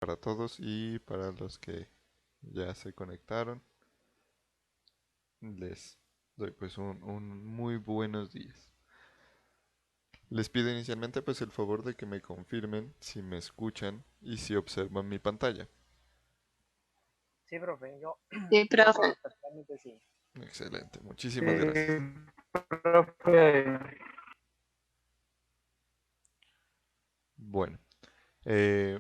para todos y para los que ya se conectaron. Les doy pues un muy buenos días. Les pido inicialmente pues el favor de que me confirmen si me escuchan y si observan mi pantalla. Sí, profe, Sí, yo profe. personalmente sí. Excelente, Sí, muchísimas gracias. profe. Bueno, eh,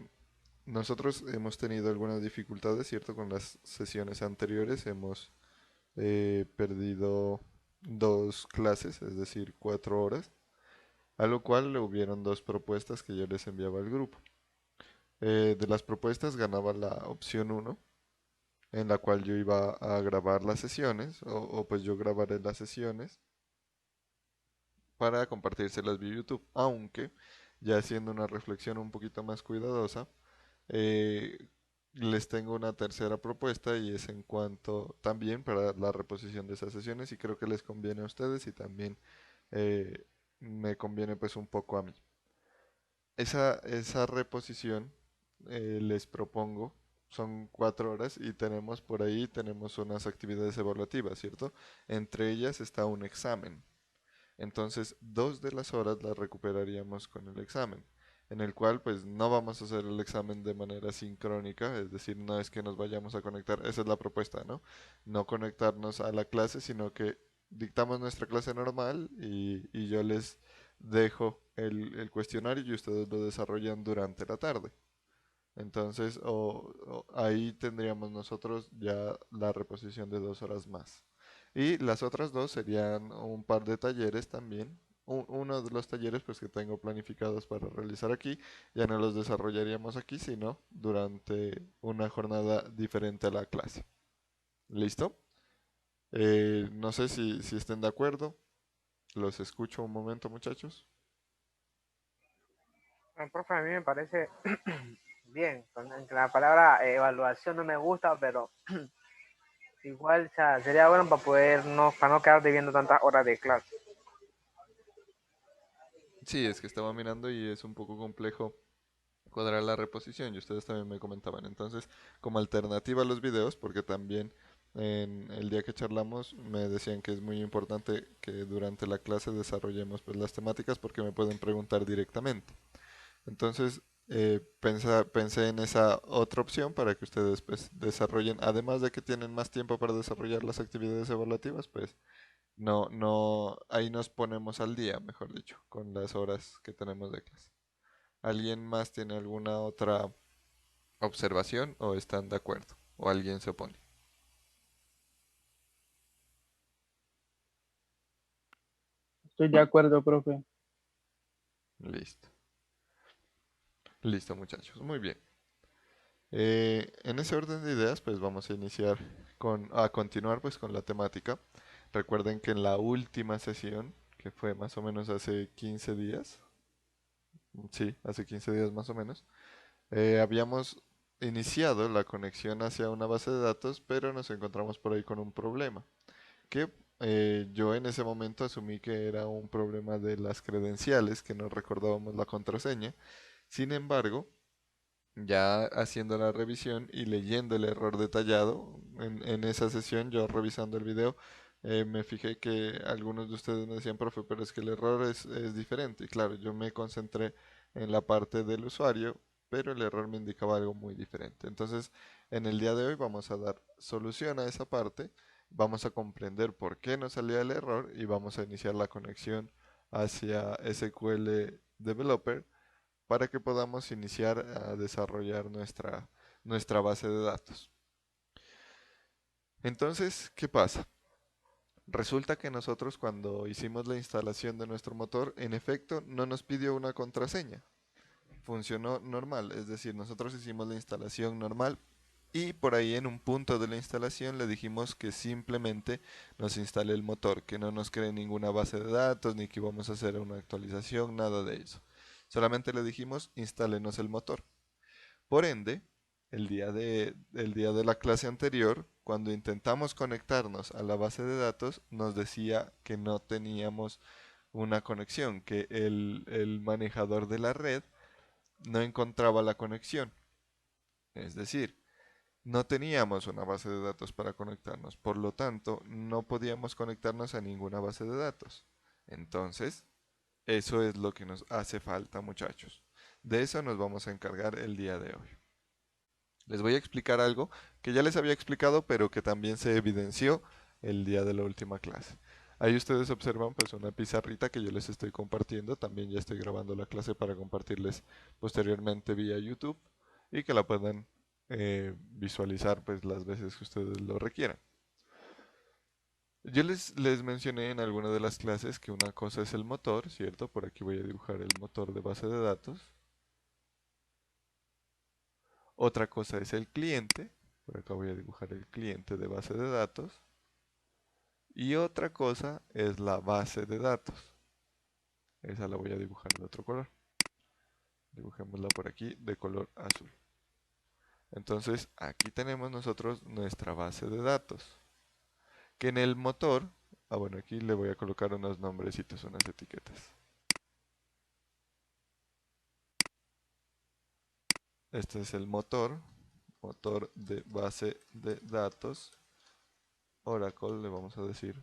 nosotros hemos tenido algunas dificultades, ¿cierto? Con las sesiones anteriores hemos perdido dos clases, es decir, 4 horas, a lo cual le hubieron dos propuestas que yo les enviaba al grupo. De las propuestas ganaba la opción uno, en la cual yo iba a grabar las sesiones, o pues yo grabaré las sesiones para compartírselas vía YouTube, aunque ya haciendo una reflexión un poquito más cuidadosa, eh, les tengo una tercera propuesta y es en cuanto también para la reposición de esas sesiones y creo que les conviene a ustedes y también eh, me conviene pues un poco a mí. Esa reposición les propongo, son 4 horas y tenemos por ahí, tenemos unas actividades evaluativas, ¿cierto? Entre ellas está un examen. Entonces, 2 de las horas las recuperaríamos con el examen, en el cual pues no vamos a hacer el examen de manera sincrónica, es decir, no es que nos vayamos a conectar, esa es la propuesta, ¿no? No conectarnos a la clase, sino que dictamos nuestra clase normal y yo les dejo el cuestionario y ustedes lo desarrollan durante la tarde. Entonces, ahí tendríamos nosotros ya la reposición de 2 horas más. Y las otras dos serían un par de talleres también. Uno de los talleres pues que tengo planificados para realizar aquí, ya no los desarrollaríamos aquí, sino durante una jornada diferente a la clase. ¿Listo? No sé si estén de acuerdo. Los escucho un momento, muchachos. Profe, a mí me parece bien. Aunque la palabra evaluación no me gusta, pero igual, o sea, sería bueno para poder para no quedar debiendo tantas horas de clase. Sí, es que estaba mirando y es un poco complejo cuadrar la reposición y ustedes también me comentaban. Entonces, como alternativa a los videos, porque también en el día que charlamos me decían que es muy importante que durante la clase desarrollemos pues las temáticas porque me pueden preguntar directamente. Entonces, pensé en esa otra opción para que ustedes pues desarrollen, además de que tienen más tiempo para desarrollar las actividades evaluativas, pues ahí nos ponemos al día, mejor dicho, con las horas que tenemos de clase. ¿Alguien más tiene alguna otra observación o están de acuerdo? ¿O alguien se opone? Estoy de acuerdo, profe. Listo. Listo, muchachos. Muy bien. En ese orden de ideas, pues vamos a iniciar a continuar pues con la temática. Recuerden que en la última sesión, que fue más o menos hace 15 días, sí, hace 15 días más o menos, habíamos iniciado la conexión hacia una base de datos, pero nos encontramos por ahí con un problema. Que yo en ese momento asumí que era un problema de las credenciales, que no recordábamos la contraseña. Sin embargo, ya haciendo la revisión y leyendo el error detallado en esa sesión, yo revisando el video, me fijé que algunos de ustedes me decían, profe, pero es que el error es diferente. Y claro, yo me concentré en la parte del usuario, pero el error me indicaba algo muy diferente. Entonces, en el día de hoy vamos a dar solución a esa parte, vamos a comprender por qué nos salía el error y vamos a iniciar la conexión hacia SQL Developer para que podamos iniciar a desarrollar nuestra base de datos. Entonces, ¿qué pasa? Resulta que nosotros cuando hicimos la instalación de nuestro motor, en efecto, no nos pidió una contraseña. Funcionó normal, es decir, nosotros hicimos la instalación normal y por ahí en un punto de la instalación le dijimos que simplemente nos instale el motor, que no nos cree ninguna base de datos ni que íbamos a hacer una actualización, nada de eso. Solamente le dijimos instálenos el motor. Por ende, el día de la clase anterior, cuando intentamos conectarnos a la base de datos, nos decía que no teníamos una conexión, que el manejador de la red no encontraba la conexión. Es decir, no teníamos una base de datos para conectarnos, por lo tanto, no podíamos conectarnos a ninguna base de datos. Entonces, eso es lo que nos hace falta, muchachos. De eso nos vamos a encargar el día de hoy. Les voy a explicar algo que ya les había explicado, pero que también se evidenció el día de la última clase. Ahí ustedes observan pues una pizarrita que yo les estoy compartiendo. También ya estoy grabando la clase para compartirles posteriormente vía YouTube y que la puedan visualizar pues las veces que ustedes lo requieran. Yo les mencioné en alguna de las clases que una cosa es el motor, ¿cierto? Por aquí voy a dibujar el motor de base de datos. Otra cosa es el cliente. Por acá voy a dibujar el cliente de base de datos. Y otra cosa es la base de datos. Esa la voy a dibujar de otro color. Dibujémosla por aquí de color azul. Entonces aquí tenemos nosotros nuestra base de datos. Que en el motor, bueno, aquí le voy a colocar unos nombrecitos, unas etiquetas. Este es el motor de base de datos. Oracle le vamos a decir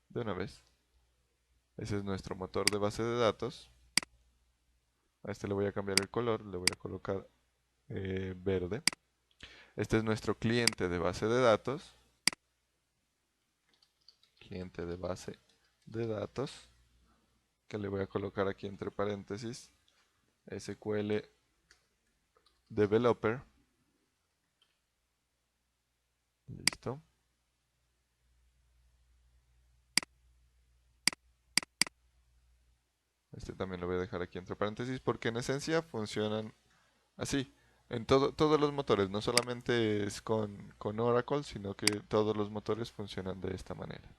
de una vez. Ese es nuestro motor de base de datos. A este le voy a cambiar el color, le voy a colocar verde. Este es nuestro cliente de base de datos. Cliente de base de datos. Que le voy a colocar aquí entre paréntesis. SQL Developer. Listo. Este también lo voy a dejar aquí entre paréntesis porque en esencia funcionan así. En todos los motores, no solamente es con Oracle, sino que todos los motores funcionan de esta manera.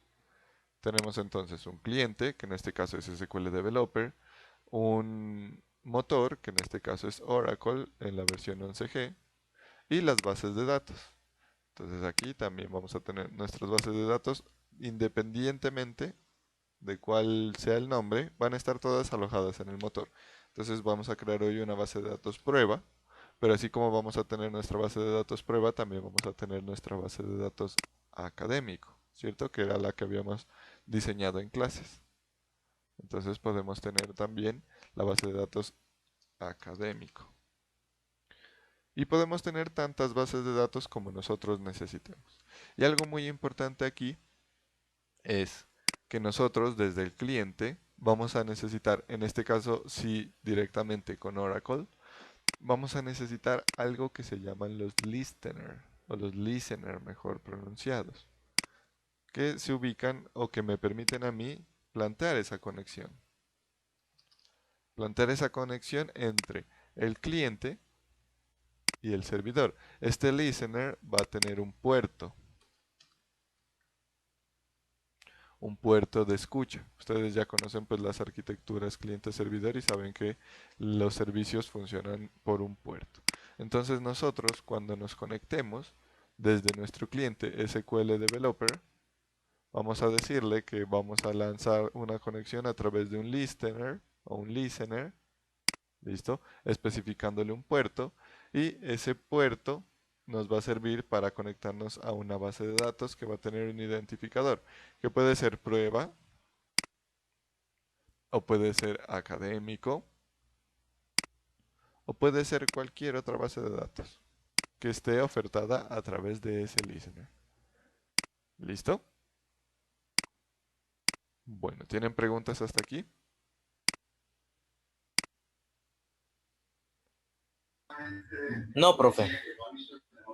Tenemos entonces un cliente, que en este caso es SQL Developer, un motor, que en este caso es Oracle en la versión 11G, y las bases de datos. Entonces aquí también vamos a tener nuestras bases de datos independientemente de cuál sea el nombre, van a estar todas alojadas en el motor. Entonces vamos a crear hoy una base de datos prueba, pero así como vamos a tener nuestra base de datos prueba, también vamos a tener nuestra base de datos académico, ¿cierto? Que era la que habíamos diseñado en clases. Entonces podemos tener también la base de datos académico. Y podemos tener tantas bases de datos como nosotros necesitemos. Y algo muy importante aquí es que nosotros desde el cliente vamos a necesitar, en este caso sí directamente con Oracle, vamos a necesitar algo que se llaman los listener o los listener mejor pronunciados, que se ubican o que me permiten a mí plantear esa conexión. Plantear esa conexión entre el cliente y el servidor. Este listener va a tener un puerto de escucha. Ustedes ya conocen pues las arquitecturas cliente-servidor y saben que los servicios funcionan por un puerto. Entonces nosotros cuando nos conectemos desde nuestro cliente SQL Developer, vamos a decirle que vamos a lanzar una conexión a través de un listener o un listener, ¿listo? Especificándole un puerto y ese puerto nos va a servir para conectarnos a una base de datos que va a tener un identificador, que puede ser prueba o puede ser académico o puede ser cualquier otra base de datos que esté ofertada a través de ese listener. ¿Listo? Bueno, ¿tienen preguntas hasta aquí? No, profe.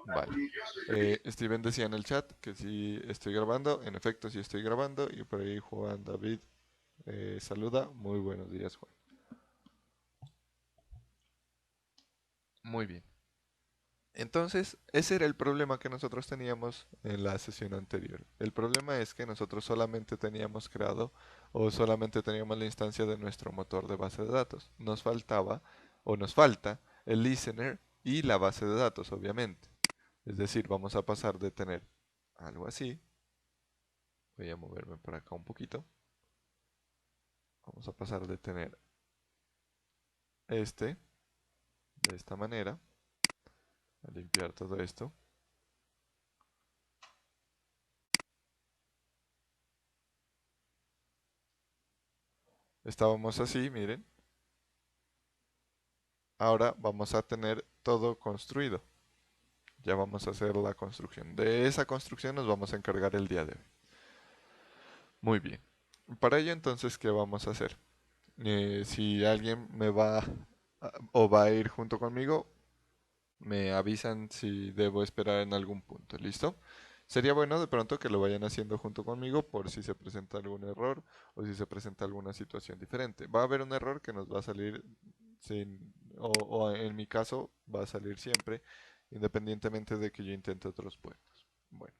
Vale. Steven decía en el chat que sí estoy grabando. En efecto, sí estoy grabando. Y por ahí Juan David saluda. Muy buenos días, Juan. Muy bien. Entonces, ese era el problema que nosotros teníamos en la sesión anterior. El problema es que nosotros solamente teníamos creado o solamente teníamos la instancia de nuestro motor de base de datos. Nos faltaba o nos falta el listener y la base de datos, obviamente. Es decir, vamos a pasar de tener algo así. Voy a moverme por acá un poquito. Vamos a pasar de tener este de esta manera a limpiar todo esto. Estábamos así, miren. Ahora vamos a tener todo construido. Ya vamos a hacer la construcción. De esa construcción nos vamos a encargar el día de hoy. Muy bien. Para ello entonces, ¿qué vamos a hacer? Si alguien me va o va a ir junto conmigo, me avisan si debo esperar en algún punto. ¿Listo? Sería bueno de pronto que lo vayan haciendo junto conmigo por si se presenta algún error o si se presenta alguna situación diferente. Va a haber un error que nos va a salir sin, o en mi caso va a salir siempre, independientemente de que yo intente otros puestos. Bueno,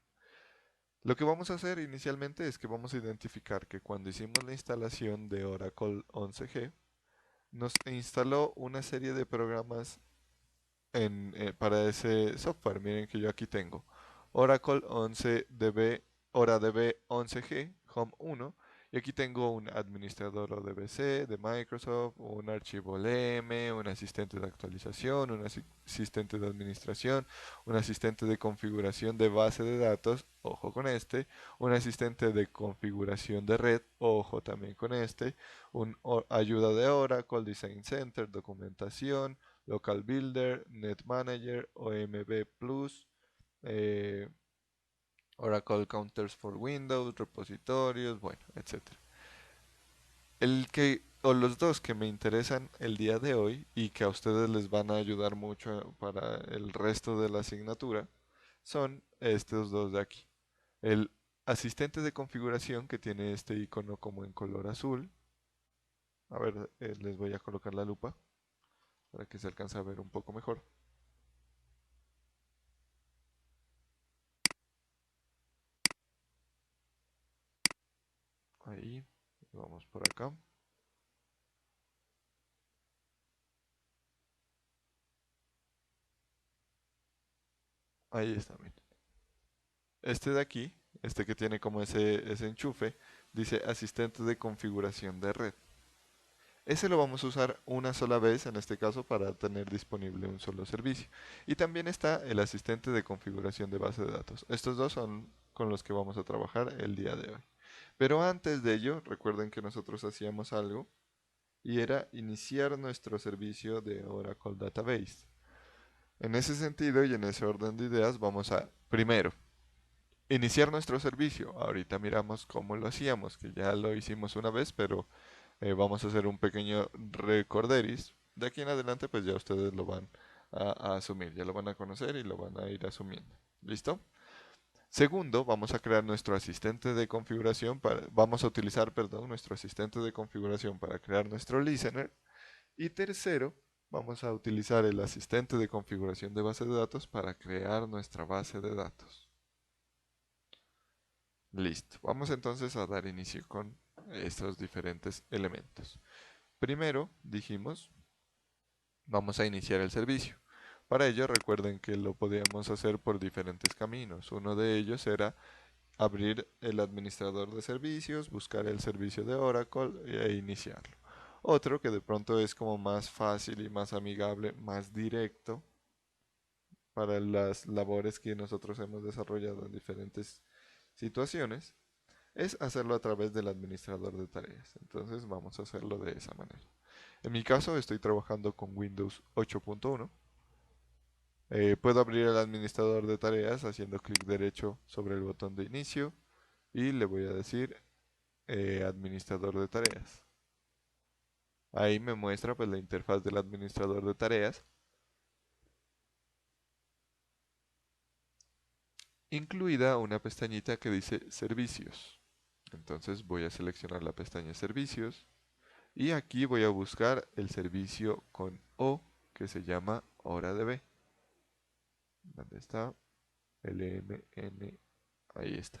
lo que vamos a hacer inicialmente es que vamos a identificar que cuando hicimos la instalación de Oracle 11G, nos instaló una serie de programas para ese software. Miren que yo aquí tengo Oracle 11DB, OraDB 11G, Home 1, y aquí tengo un administrador ODBC de Microsoft, un archivo LM, un asistente de actualización, un asistente de administración, un asistente de configuración de base de datos, ojo con este, un asistente de configuración de red, ojo también con este, un ayuda de Oracle, Design Center, documentación, Local Builder, Net Manager, OMB Plus, eh, Oracle Counters for Windows, repositorios, bueno, etcétera. El que, o los dos que me interesan el día de hoy y que a ustedes les van a ayudar mucho para el resto de la asignatura, son estos dos de aquí. El asistente de configuración que tiene este icono como en color azul. A ver, les voy a colocar la lupa para que se alcance a ver un poco mejor. Ahí, vamos por acá. Ahí está, miren. Este de aquí, este que tiene como ese enchufe, dice asistente de configuración de red. Ese lo vamos a usar una sola vez, en este caso, para tener disponible un solo servicio. Y también está el asistente de configuración de base de datos. Estos dos son con los que vamos a trabajar el día de hoy. Pero antes de ello, recuerden que nosotros hacíamos algo y era iniciar nuestro servicio de Oracle Database. En ese sentido y en ese orden de ideas vamos a, primero, iniciar nuestro servicio. Ahorita miramos cómo lo hacíamos, que ya lo hicimos una vez, pero vamos a hacer un pequeño recorderis. De aquí en adelante, pues ya ustedes lo van a asumir, ya lo van a conocer y lo van a ir asumiendo. ¿Listo? Segundo, vamos a crear nuestro asistente de configuración vamos a utilizar, perdón, nuestro asistente de configuración para crear nuestro listener. Y tercero, vamos a utilizar el asistente de configuración de base de datos para crear nuestra base de datos. Listo. Vamos entonces a dar inicio con estos diferentes elementos. Primero, dijimos, vamos a iniciar el servicio. Para ello, recuerden que lo podíamos hacer por diferentes caminos. Uno de ellos era abrir el administrador de servicios, buscar el servicio de Oracle e iniciarlo. Otro que de pronto es como más fácil y más amigable, más directo para las labores que nosotros hemos desarrollado en diferentes situaciones, es hacerlo a través del administrador de tareas. Entonces vamos a hacerlo de esa manera. En mi caso estoy trabajando con Windows 8.1. Puedo abrir el administrador de tareas haciendo clic derecho sobre el botón de inicio y le voy a decir administrador de tareas. Ahí me muestra pues la interfaz del administrador de tareas, incluida una pestañita que dice servicios. Entonces voy a seleccionar la pestaña servicios y aquí voy a buscar el servicio con O que se llama OraDB. ¿Dónde está? LMN. Ahí está.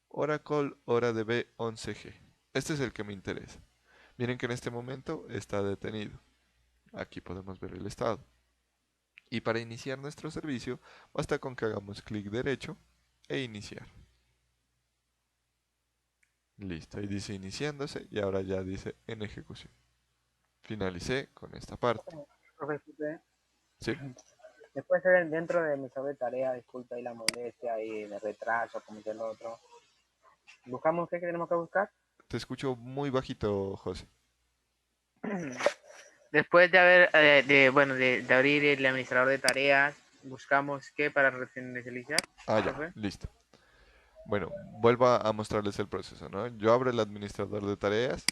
Oracle OraDB 11G. Este es el que me interesa. Miren que en este momento está detenido. Aquí podemos ver el estado. Y para iniciar nuestro servicio, basta con que hagamos clic derecho e iniciar. Listo, ahí dice iniciándose y ahora ya dice en ejecución. Finalicé con esta parte. Profe, disculpe, ¿Sí? Después dentro de mi sobre tarea, disculpa ahí la molestia y el retraso, como que el otro. ¿Buscamos qué tenemos que buscar? Te escucho muy bajito, José. Después de haber, bueno, de abrir el administrador de tareas, buscamos qué para reinicializar, Ah, ya, profe. listo. Bueno, vuelvo a mostrarles el proceso, ¿no? Yo abro el administrador de tareas,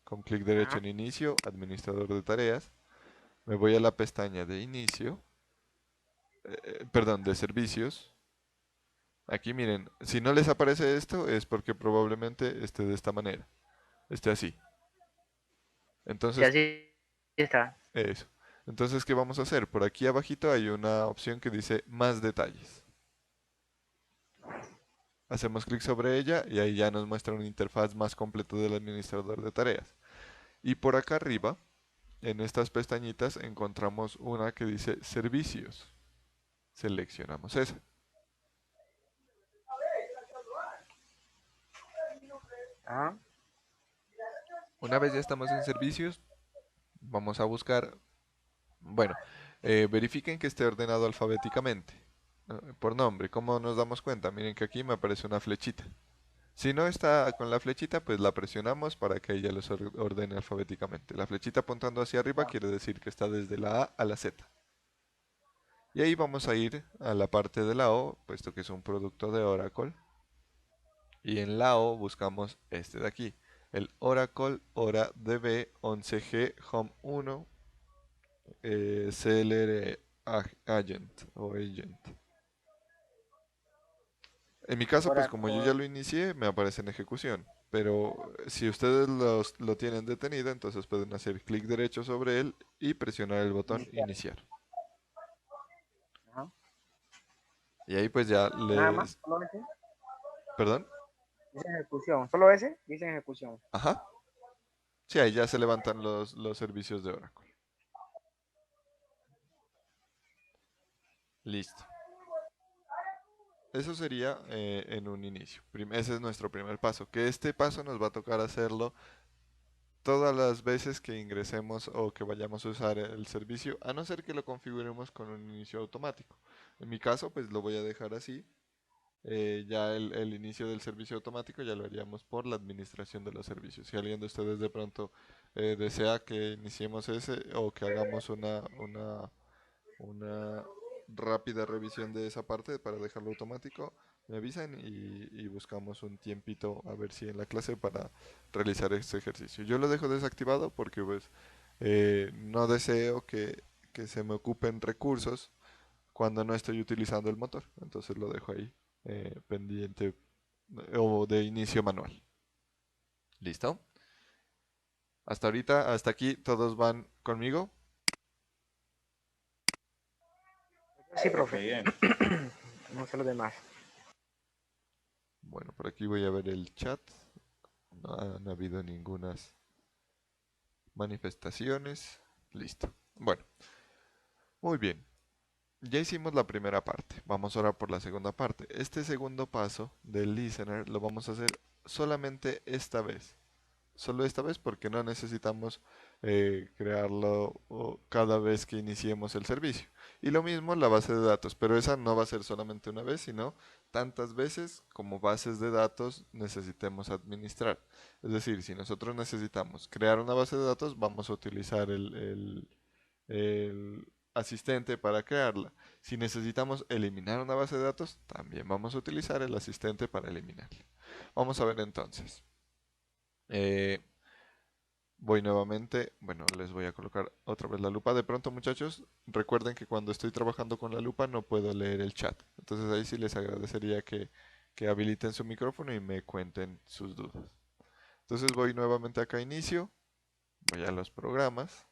con clic derecho Ajá. en inicio, administrador de tareas. Me voy a la pestaña de inicio, perdón, de servicios. Aquí miren, si no les aparece esto es porque probablemente esté de esta manera, esté así. Sí, Entonces, así está. eso. Entonces, ¿qué vamos a hacer? Por aquí abajito hay una opción que dice más detalles. Hacemos clic sobre ella y ahí ya nos muestra una interfaz más completa del administrador de tareas. Y por acá arriba, en estas pestañitas, encontramos una que dice servicios. Seleccionamos esa. Ajá. Una vez ya estamos en servicios, vamos a buscar, bueno, verifiquen que esté ordenado alfabéticamente, ¿no? Por nombre. ¿Cómo nos damos cuenta? Miren que aquí me aparece una flechita. Si no está con la flechita, pues la presionamos para que ella los ordene alfabéticamente. La flechita apuntando hacia arriba quiere decir que está desde la A a la Z. Y ahí vamos a ir a la parte de la O, puesto que es un producto de Oracle. Y en la O buscamos este de aquí, el Oracle OraDB 11G Home 1 CLR Agent o Agent. En mi caso, pues como yo ya Oracle. lo inicié, me aparece en ejecución. Pero si ustedes lo tienen detenido, entonces pueden hacer clic derecho sobre él y presionar el botón Iniciar. iniciar. Ajá. Y ahí pues ya Nada más, les... solo ese. ¿Perdón? Dice ejecución. Solo ese dice ejecución. Ajá. Sí, ahí ya se levantan los servicios de Oracle. Listo. Eso sería en un inicio. Ese es nuestro primer paso. Que este paso nos va a tocar hacerlo todas las veces que ingresemos o que vayamos a usar el servicio, a no ser que lo configuremos con un inicio automático. En mi caso, pues lo voy a dejar así. Ya el inicio del servicio automático ya lo haríamos por la administración de los servicios. Si alguien de ustedes de pronto desea que iniciemos ese o que hagamos una rápida revisión de esa parte para dejarlo automático, me avisan y buscamos un tiempito a ver si en la clase para realizar este ejercicio. Yo lo dejo desactivado porque pues no deseo que se me ocupen recursos cuando no estoy utilizando el motor. Entonces lo dejo ahí pendiente o de inicio manual. ¿Listo? Hasta ahorita, hasta aquí, todos van conmigo. Sí, Profe, profe. bien. No sé los demás. Bueno, por aquí voy a ver el chat. No han habido ninguna manifestaciones. Listo. Bueno, muy bien. Ya hicimos la primera parte. Vamos ahora por la segunda parte. Este segundo paso del listener lo vamos a hacer solamente esta vez. Solo esta vez porque no necesitamos crearlo cada vez que iniciemos el servicio. Y lo mismo la base de datos, pero esa no va a ser solamente una vez, sino tantas veces como bases de datos necesitemos administrar. Es decir, si nosotros necesitamos crear una base de datos, vamos a utilizar el asistente para crearla. Si necesitamos eliminar una base de datos, también vamos a utilizar el asistente para eliminarla. Vamos a ver entonces. Eh, Voy nuevamente, bueno, les voy a colocar otra vez la lupa. De pronto, muchachos, recuerden que cuando estoy trabajando con la lupa no puedo leer el chat. Entonces ahí sí les agradecería que habiliten su micrófono y me cuenten sus dudas. Entonces voy nuevamente acá a inicio, voy a los programas,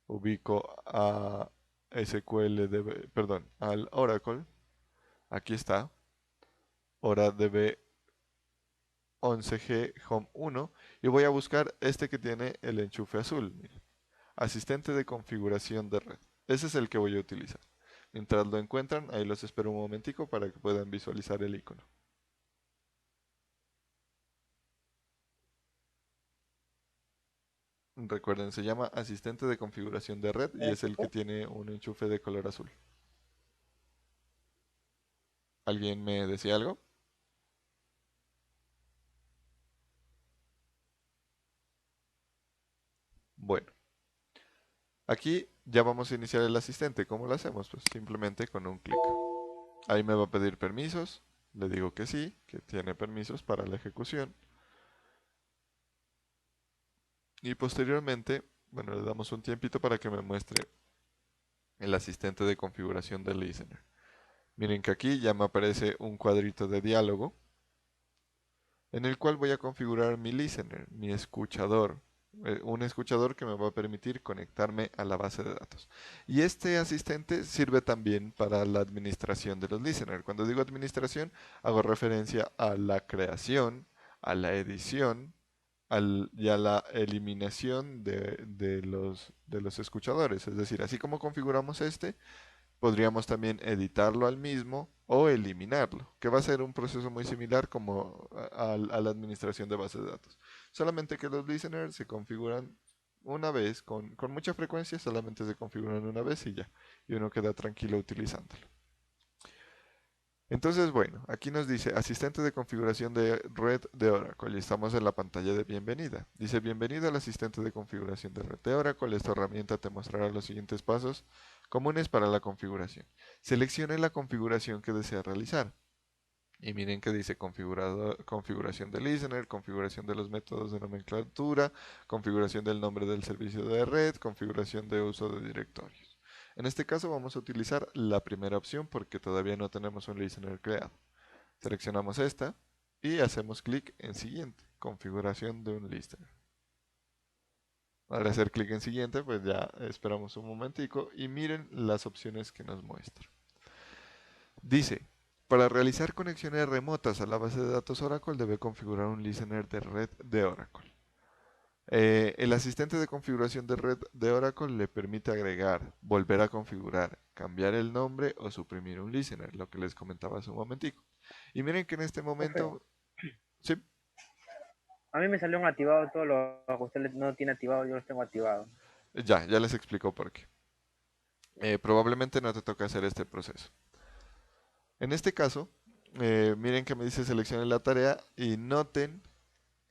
ubico a SQLDB, perdón, al Oracle. Aquí está, OraDB 11G Home 1 y voy a buscar este que tiene el enchufe azul. Miren. Asistente de configuración de red. Ese es el que voy a utilizar. Mientras lo encuentran, ahí los espero un momentico para que puedan visualizar el icono. Recuerden, se llama asistente de configuración de red y es el que tiene un enchufe de color azul. ¿Alguien me decía algo? Bueno, aquí ya vamos a iniciar el asistente. ¿Cómo lo hacemos? Pues simplemente con un clic. Ahí me va a pedir permisos. Le digo que sí, que tiene permisos para la ejecución. Y posteriormente, bueno, le damos un tiempito para que me muestre el asistente de configuración del listener. Miren que aquí ya me aparece un cuadrito de diálogo en el cual voy a configurar mi listener, mi escuchador, un escuchador que me va a permitir conectarme a la base de datos. Y este asistente sirve también para la administración de los listeners. Cuando digo administración, hago referencia a la creación, a la edición y a la eliminación de los escuchadores. Es decir, así como configuramos este, podríamos también editarlo al mismo o eliminarlo, que va a ser un proceso muy similar como a la administración de bases de datos. Solamente que los listeners se configuran una vez, con mucha frecuencia, solamente se configuran una vez y ya, y uno queda tranquilo utilizándolo. Entonces, bueno, aquí nos dice asistente de configuración de red de Oracle y estamos en la pantalla de bienvenida. Dice bienvenido al asistente de configuración de red de Oracle. Esta herramienta te mostrará los siguientes pasos comunes para la configuración. Seleccione la configuración que desea realizar. Y miren que dice configuración de listener, configuración de los métodos de nomenclatura, configuración del nombre del servicio de red, configuración de uso de directorios. En este caso vamos a utilizar la primera opción porque todavía no tenemos un listener creado. Seleccionamos esta y hacemos clic en siguiente, configuración de un listener. Al hacer clic en siguiente, pues ya esperamos un momentico y miren las opciones que nos muestra. Dice, para realizar conexiones remotas a la base de datos Oracle debe configurar un listener de red de Oracle. El asistente de configuración de red de Oracle le permite agregar, volver a configurar, cambiar el nombre o suprimir un listener, lo que les comentaba hace un momentico. Y miren que en este Profe, momento, sí, a mí me salió un activado todo lo que usted no tiene activado, yo los tengo activados. ya les explico por qué. Probablemente no te toca hacer este proceso. En este caso, miren que me dice seleccione la tarea y noten,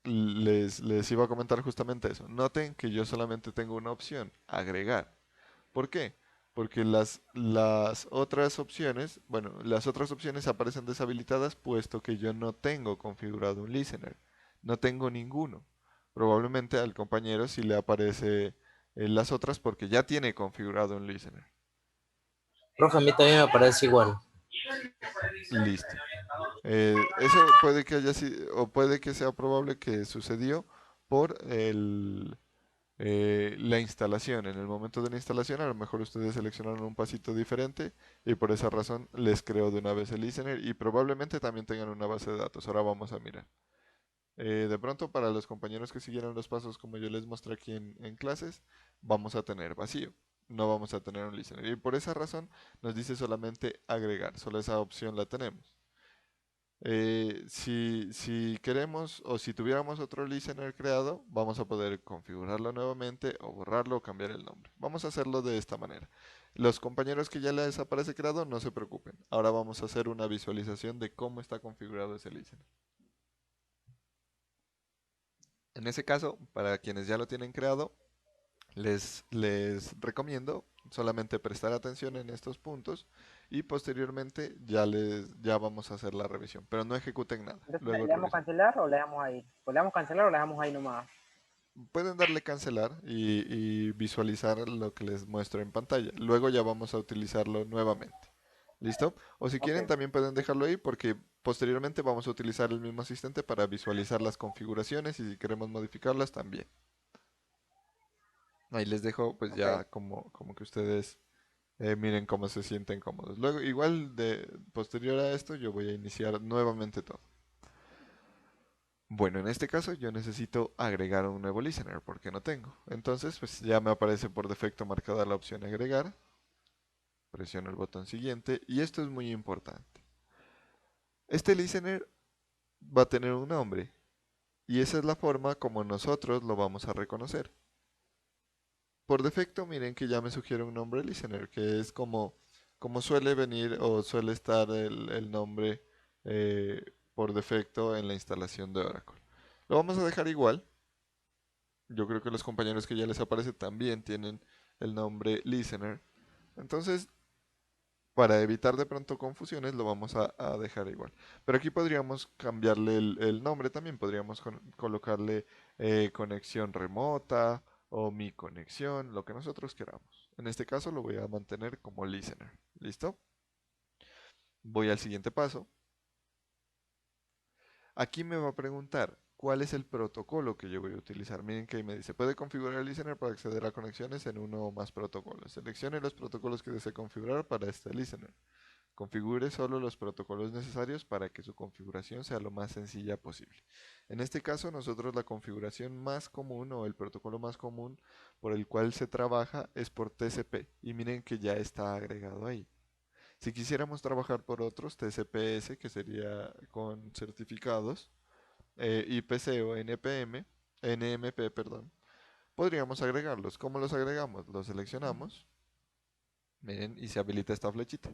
les iba a comentar justamente eso. Noten que yo solamente tengo una opción, agregar. ¿Por qué? Porque las otras opciones, bueno, las otras opciones aparecen deshabilitadas puesto que yo no tengo configurado un listener. No tengo ninguno. Probablemente al compañero sí le aparece las otras porque ya tiene configurado un listener. Profe, a mí también me parece igual. Listo. Eso puede que haya sido, o puede que sea probable que sucedió por la instalación. En el momento de la instalación, a lo mejor ustedes seleccionaron un pasito diferente y por esa razón les creó de una vez el listener y probablemente también tengan una base de datos. Ahora vamos a mirar. De pronto, para los compañeros que siguieron los pasos como yo les mostré aquí en clases, vamos a tener vacío. No vamos a tener un listener. Y por esa razón nos dice solamente agregar. Solo esa opción la tenemos. Si queremos o si tuviéramos otro listener creado, vamos a poder configurarlo nuevamente o borrarlo o cambiar el nombre. Vamos a hacerlo de esta manera. Los compañeros que ya les aparece creado, no se preocupen. Ahora vamos a hacer una visualización de cómo está configurado ese listener. En ese caso, para quienes ya lo tienen creado, les recomiendo solamente prestar atención en estos puntos y posteriormente ya vamos a hacer la revisión, pero no ejecuten nada, Entonces, luego ¿le damos revisen. cancelar o le damos ahí? ¿O le damos cancelar o le damos ahí nomás? Pueden darle cancelar y visualizar lo que les muestro en pantalla. Luego ya vamos a utilizarlo nuevamente. ¿Listo? O si Ok, quieren también pueden dejarlo ahí porque posteriormente vamos a utilizar el mismo asistente para visualizar las configuraciones y si queremos modificarlas también. Ahí les dejo pues ok. ya como que ustedes miren cómo se sienten cómodos. Luego igual de posterior a esto yo voy a iniciar nuevamente todo. Bueno, en este caso yo necesito agregar un nuevo listener porque no tengo. Entonces, pues ya me aparece por defecto marcada la opción agregar. Presiono el botón siguiente y esto es muy importante. Este listener va a tener un nombre y esa es la forma como nosotros lo vamos a reconocer. Por defecto, miren que ya me sugiere un nombre listener que es como como suele venir o suele estar el nombre por defecto en la instalación de Oracle. Lo vamos a dejar igual. Yo creo que los compañeros que ya les aparece también tienen el nombre listener. Entonces, para evitar de pronto confusiones, lo vamos a dejar igual. Pero aquí podríamos cambiarle el nombre también. Podríamos colocarle conexión remota o mi conexión, lo que nosotros queramos. En este caso lo voy a mantener como listener. ¿Listo? Voy al siguiente paso. Aquí me va a preguntar cuál es el protocolo que yo voy a utilizar. Miren que ahí me dice, puede configurar el listener para acceder a conexiones en uno o más protocolos. Seleccione los protocolos que desee configurar para este listener. Configure solo los protocolos necesarios para que su configuración sea lo más sencilla posible. En este caso, nosotros la configuración más común o el protocolo más común por el cual se trabaja es por TCP. Y miren que ya está agregado ahí. Si quisiéramos trabajar por otros, TCP/S, que sería con certificados, IPC o NMP, perdón, podríamos agregarlos. ¿Cómo los agregamos? Los seleccionamos, miren, y se habilita esta flechita.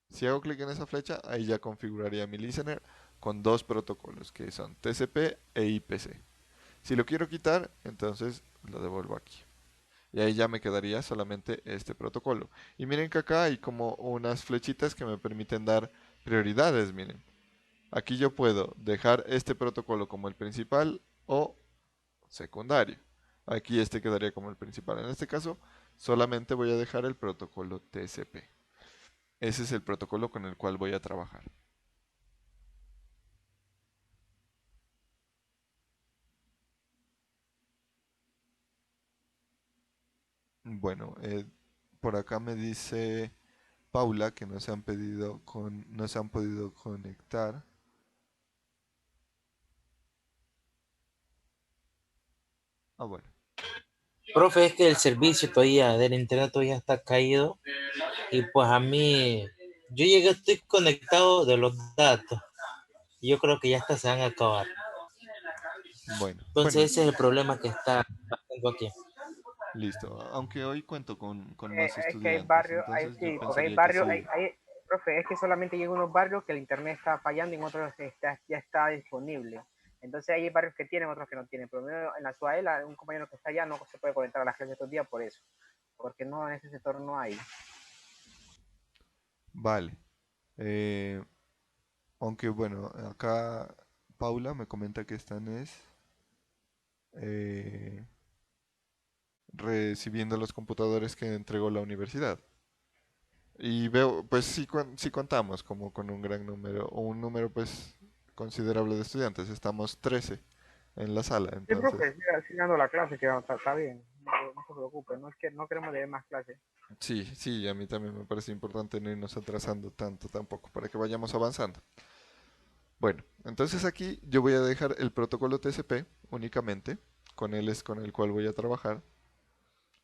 Si hago clic en esa flecha, ahí ya configuraría mi listener con dos protocolos, que son TCP e IPC. Si lo quiero quitar, entonces lo devuelvo aquí. Y ahí ya me quedaría solamente este protocolo. Y miren que acá hay como unas flechitas que me permiten dar prioridades, miren. Aquí yo puedo dejar este protocolo como el principal o secundario. Aquí este quedaría como el principal. En este caso, solamente voy a dejar el protocolo TCP. Ese es el protocolo con el cual voy a trabajar. Bueno, por acá me dice Paula que no se han podido conectar. Ah, bueno. Profe, es que el servicio todavía del internet todavía está caído y pues a mí, yo llegué, estoy conectado de los datos y yo creo que ya hasta se van a acabar. Bueno, Entonces ese es el problema que está pasando aquí. listo. Aunque hoy cuento con más Es que hay estudiantes, barrios, entonces yo sí, porque hay pensaría que barrios, sí. profe, es que solamente hay unos barrios que el internet está fallando y en otros ya está disponible. Entonces hay barrios que tienen, otros que no tienen. Pero en la Suaela, un compañero que está allá no se puede conectar a las clases estos días por eso. Porque no, en ese sector no hay. Vale. Eh, Aunque bueno, acá Paula me comenta que están eh, recibiendo los computadores que entregó la universidad. Y veo, pues sí, sí contamos como con un gran número, o un número pues considerable de estudiantes. Estamos 13 en la sala, Sí, entonces. profe, siga dando la clase, que está bien. No, no se preocupe, no es que no queremos de más clases. Sí, sí, a mí también me parece importante no irnos atrasando tanto tampoco, para que vayamos avanzando. Bueno, entonces aquí yo voy a dejar el protocolo TCP únicamente, con él es con el cual voy a trabajar,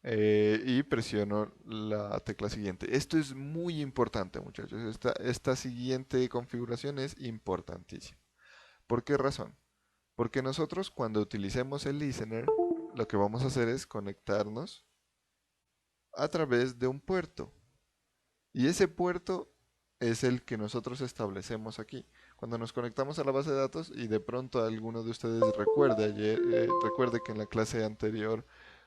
y presiono la tecla siguiente. Esto es muy importante, muchachos. Esta siguiente configuración es importantísima. ¿Por qué razón? Porque nosotros cuando utilicemos el listener, lo que vamos a hacer es conectarnos a través de un puerto. Y ese puerto es el que nosotros establecemos aquí. Cuando nos conectamos a la base de datos y de pronto alguno de ustedes recuerde que en la clase anterior,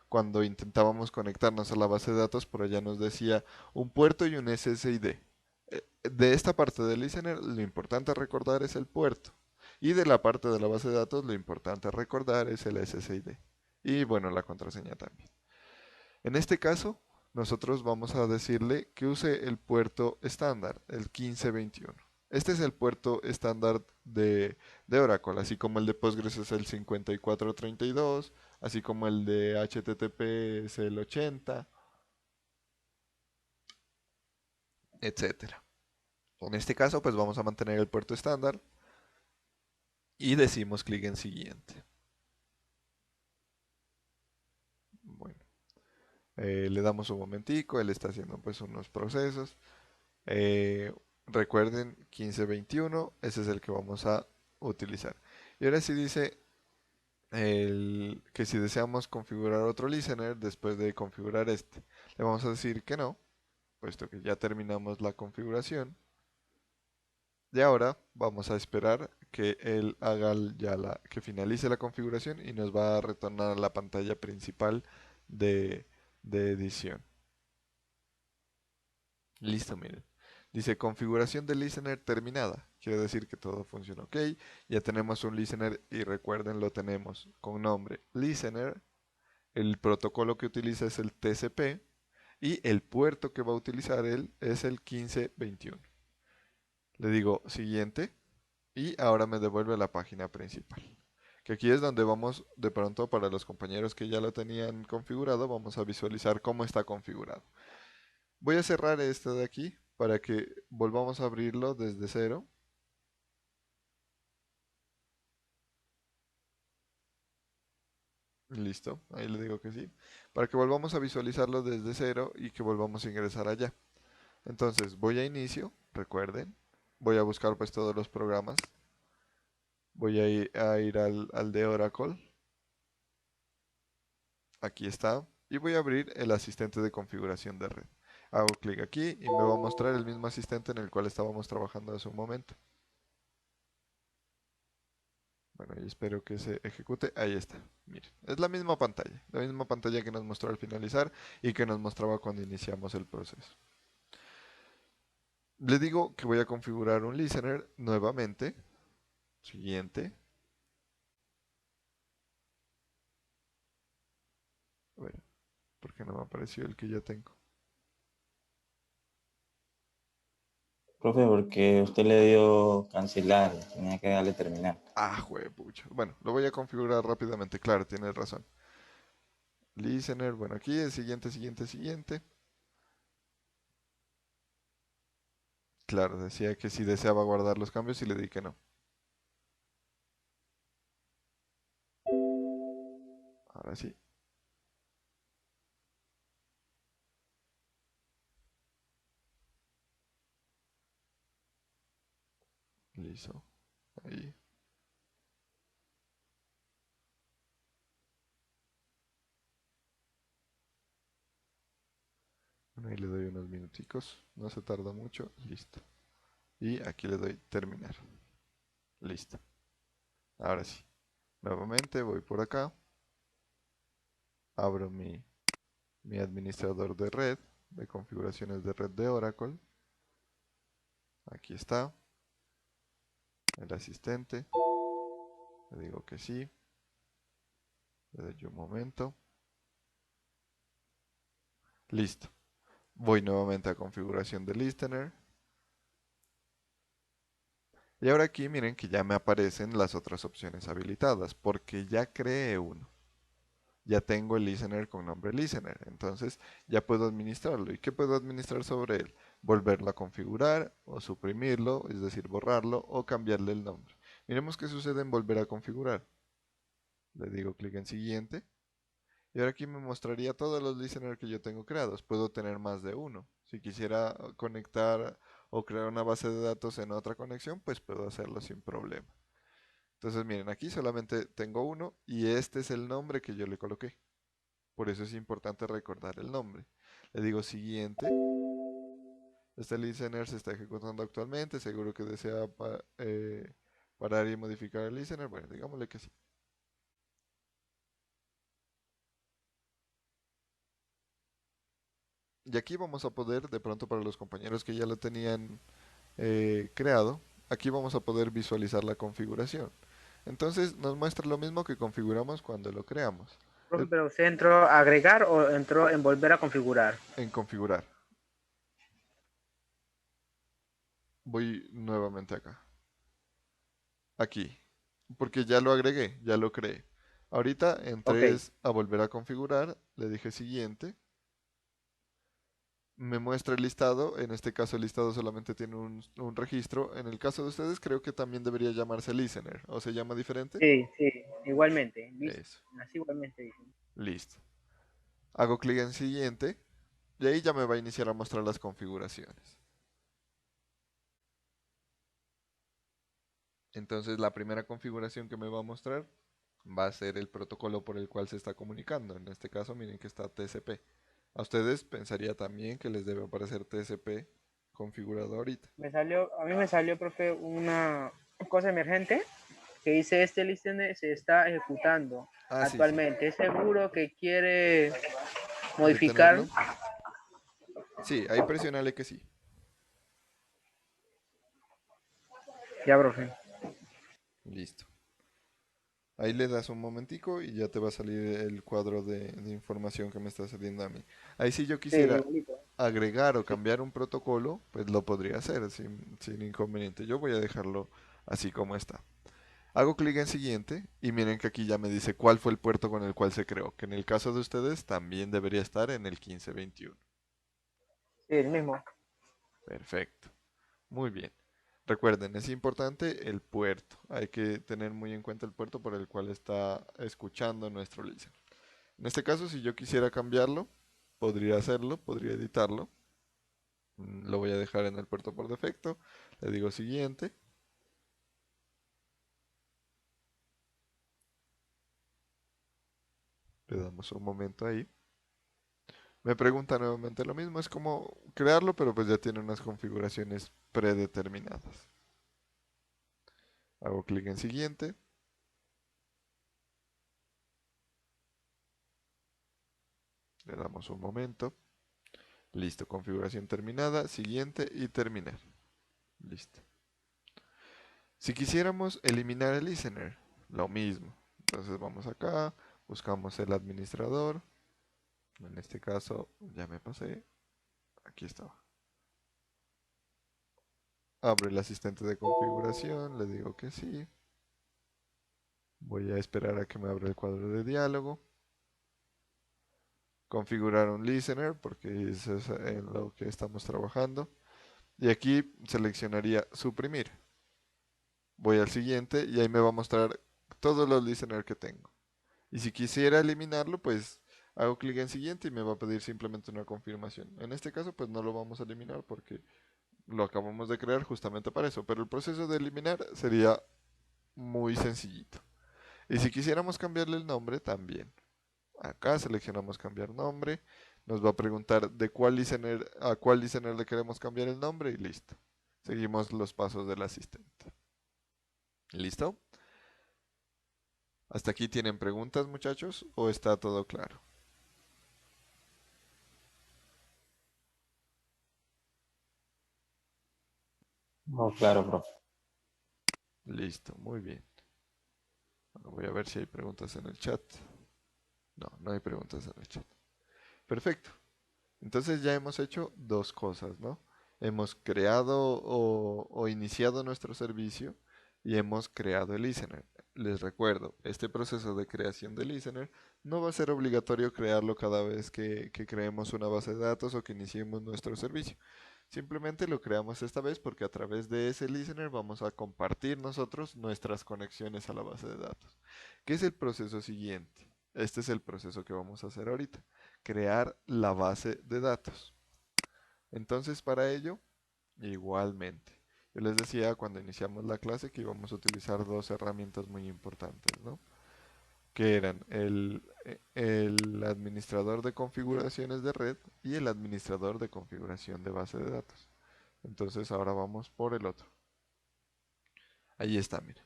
cuando intentábamos conectarnos a la base de datos, por allá nos decía un puerto y un SSID. De esta parte del listener, lo importante a recordar es el puerto. Y de la parte de la base de datos, lo importante a recordar es el SSID. Y bueno, la contraseña también. En este caso, nosotros vamos a decirle que use el puerto estándar, el 1521. Este es el puerto estándar de Oracle, así como el de Postgres es el 5432, así como el de HTTP es el 80, etcétera. En este caso, pues vamos a mantener el puerto estándar y decimos clic en siguiente. Bueno, le damos un momentico, él está haciendo pues unos procesos. Eh, Recuerden 1521, ese es el que vamos a utilizar. Y ahora sí dice que si deseamos configurar otro listener después de configurar este, le vamos a decir que no. puesto que ya terminamos la configuración. Y ahora vamos a esperar que él haga que finalice la configuración y nos va a retornar a la pantalla principal de, de edición. Listo, miren. Dice configuración del listener terminada. Quiere decir que todo funciona ok. Ya tenemos un listener y recuerden lo tenemos con nombre listener. El protocolo que utiliza es el TCP y el puerto que va a utilizar él es el 1521. Le digo siguiente y ahora me devuelve a la página principal. Que aquí es donde vamos de pronto para los compañeros que ya lo tenían configurado, vamos a visualizar cómo está configurado. Voy a cerrar este de aquí para que volvamos a abrirlo desde cero. Listo, ahí le digo que sí. Para que volvamos a visualizarlo desde cero y que volvamos a ingresar allá. Entonces voy a inicio, recuerden. Voy a buscar pues todos los programas. Voy a ir al de Oracle. Aquí está. Y voy a abrir el asistente de configuración de red. Hago clic aquí y me va a mostrar el mismo asistente en el cual estábamos trabajando hace un momento. Bueno, y espero que se ejecute. Ahí está. Miren, es la misma pantalla que nos mostró al finalizar y que nos mostraba cuando iniciamos el proceso. Le digo que voy a configurar un listener nuevamente. Siguiente. A ver, ¿por qué no me apareció el que ya tengo? Profe, porque usted le dio cancelar, tenía que darle terminar. Ah, juepucha. Bueno, lo voy a configurar rápidamente. Claro, tienes razón. Listener, bueno, aquí el siguiente. Claro, decía que si deseaba guardar los cambios y le di que no. Ahora sí. Listo. Ahí. Bueno, ahí le doy unos minuticos. No se tarda mucho. Listo. Y aquí le doy terminar. Listo. Ahora sí. Nuevamente voy por acá. Abro mi administrador de red. De configuraciones de red de Oracle. Aquí está. El asistente. Le digo que sí. Le doy un momento. Listo. Voy nuevamente a configuración de listener. Y ahora aquí miren que ya me aparecen las otras opciones habilitadas porque ya creé uno. Ya tengo el listener con nombre listener. Entonces ya puedo administrarlo. ¿Y qué puedo administrar sobre él? Volverlo a configurar o suprimirlo, es decir, borrarlo o cambiarle el nombre. Miremos qué sucede en volver a configurar. Le digo clic en siguiente. Y ahora aquí me mostraría todos los listeners que yo tengo creados. Puedo tener más de uno. Si quisiera conectar o crear una base de datos en otra conexión, pues puedo hacerlo sin problema. Entonces miren, aquí solamente tengo uno y este es el nombre que yo le coloqué. Por eso es importante recordar el nombre. Le digo siguiente. Este listener se está ejecutando actualmente. Seguro que desea parar y modificar el listener. Bueno, digámosle que sí. Y aquí vamos a poder, de pronto para los compañeros que ya lo tenían creado, aquí vamos a poder visualizar la configuración. Entonces nos muestra lo mismo que configuramos cuando lo creamos. Profe, pero ¿usted entró a agregar o entró en volver a configurar? En configurar. Voy nuevamente acá. Aquí. Porque ya lo agregué, ya lo creé. Ahorita Ok, entré a volver a configurar, le dije siguiente. Me muestra el listado, en este caso el listado solamente tiene un registro. En el caso de ustedes creo que también debería llamarse listener, ¿o se llama diferente? sí, igualmente. Eso, Así igualmente dicen. listo. Hago clic en siguiente y ahí ya me va a iniciar a mostrar las configuraciones. Entonces la primera configuración que me va a mostrar va a ser el protocolo por el cual se está comunicando. En este caso miren que está TCP. A ustedes pensaría también que les debe aparecer TCP configurado ahorita. A mí me salió, profe, una cosa emergente que dice este listener se está ejecutando Ah, sí, sí. actualmente. ¿Es seguro que quiere modificar? ¿Detenerlo? Sí, ahí presionale que sí. Ya, profe. Listo. Ahí le das un momentico y ya te va a salir el cuadro de información que me está saliendo a mí. Ahí si yo Sí, quisiera igualito. agregar o cambiar un protocolo, pues lo podría hacer sin inconveniente. Yo voy a dejarlo así como está. Hago clic en siguiente y miren que aquí ya me dice cuál fue el puerto con el cual se creó, que en el caso de ustedes también debería estar en el 1521. Sí, el mismo. Perfecto. Muy bien. Recuerden, es importante el puerto. Hay que tener muy en cuenta el puerto por el cual está escuchando nuestro listener. En este caso, si yo quisiera cambiarlo, podría hacerlo, podría editarlo. Lo voy a dejar en el puerto por defecto. Le digo siguiente. Le damos un momento ahí. Me pregunta nuevamente lo mismo. Es como crearlo, pero pues ya tiene unas configuraciones predeterminadas. Hago clic en siguiente. Le damos un momento. Listo, configuración terminada. Siguiente y terminar. Listo. Si quisiéramos eliminar el listener, lo mismo. Entonces vamos acá, buscamos el administrador. En este caso ya me pasé. Aquí estaba. Abro el asistente de configuración, le digo que sí. Voy a esperar a que me abra el cuadro de diálogo. Configurar un listener, porque eso es en lo que estamos trabajando. Y aquí seleccionaría suprimir. Voy al siguiente y ahí me va a mostrar todos los listeners que tengo. Y si quisiera eliminarlo, pues hago clic en siguiente y me va a pedir simplemente una confirmación. En este caso, pues no lo vamos a eliminar porque lo acabamos de crear justamente para eso. Pero el proceso de eliminar sería muy sencillito. Y si quisiéramos cambiarle el nombre, también. Acá seleccionamos cambiar nombre. Nos va a preguntar de cuál listener, a cuál listener le queremos cambiar el nombre y listo. Seguimos los pasos del asistente. ¿Listo? ¿Hasta aquí tienen preguntas, muchachos? ¿O está todo claro? Oh, claro, profe. Listo, muy bien. Bueno, voy a ver si hay preguntas en el chat. No, no hay preguntas en el chat. Perfecto. Entonces ya hemos hecho dos cosas, ¿no? Hemos creado o iniciado nuestro servicio y hemos creado el listener. Les recuerdo, este proceso de creación del listener no va a ser obligatorio crearlo cada vez que creemos una base de datos o que iniciemos nuestro servicio. Simplemente lo creamos esta vez porque a través de ese listener vamos a compartir nosotros nuestras conexiones a la base de datos. ¿Qué es el proceso siguiente? Este es el proceso que vamos a hacer ahorita. Crear la base de datos. Entonces para ello, igualmente. Yo les decía cuando iniciamos la clase que íbamos a utilizar dos herramientas muy importantes, ¿no? Que eran el administrador de configuraciones de red y el administrador de configuración de base de datos. Entonces ahora vamos por el otro. Ahí está, miren.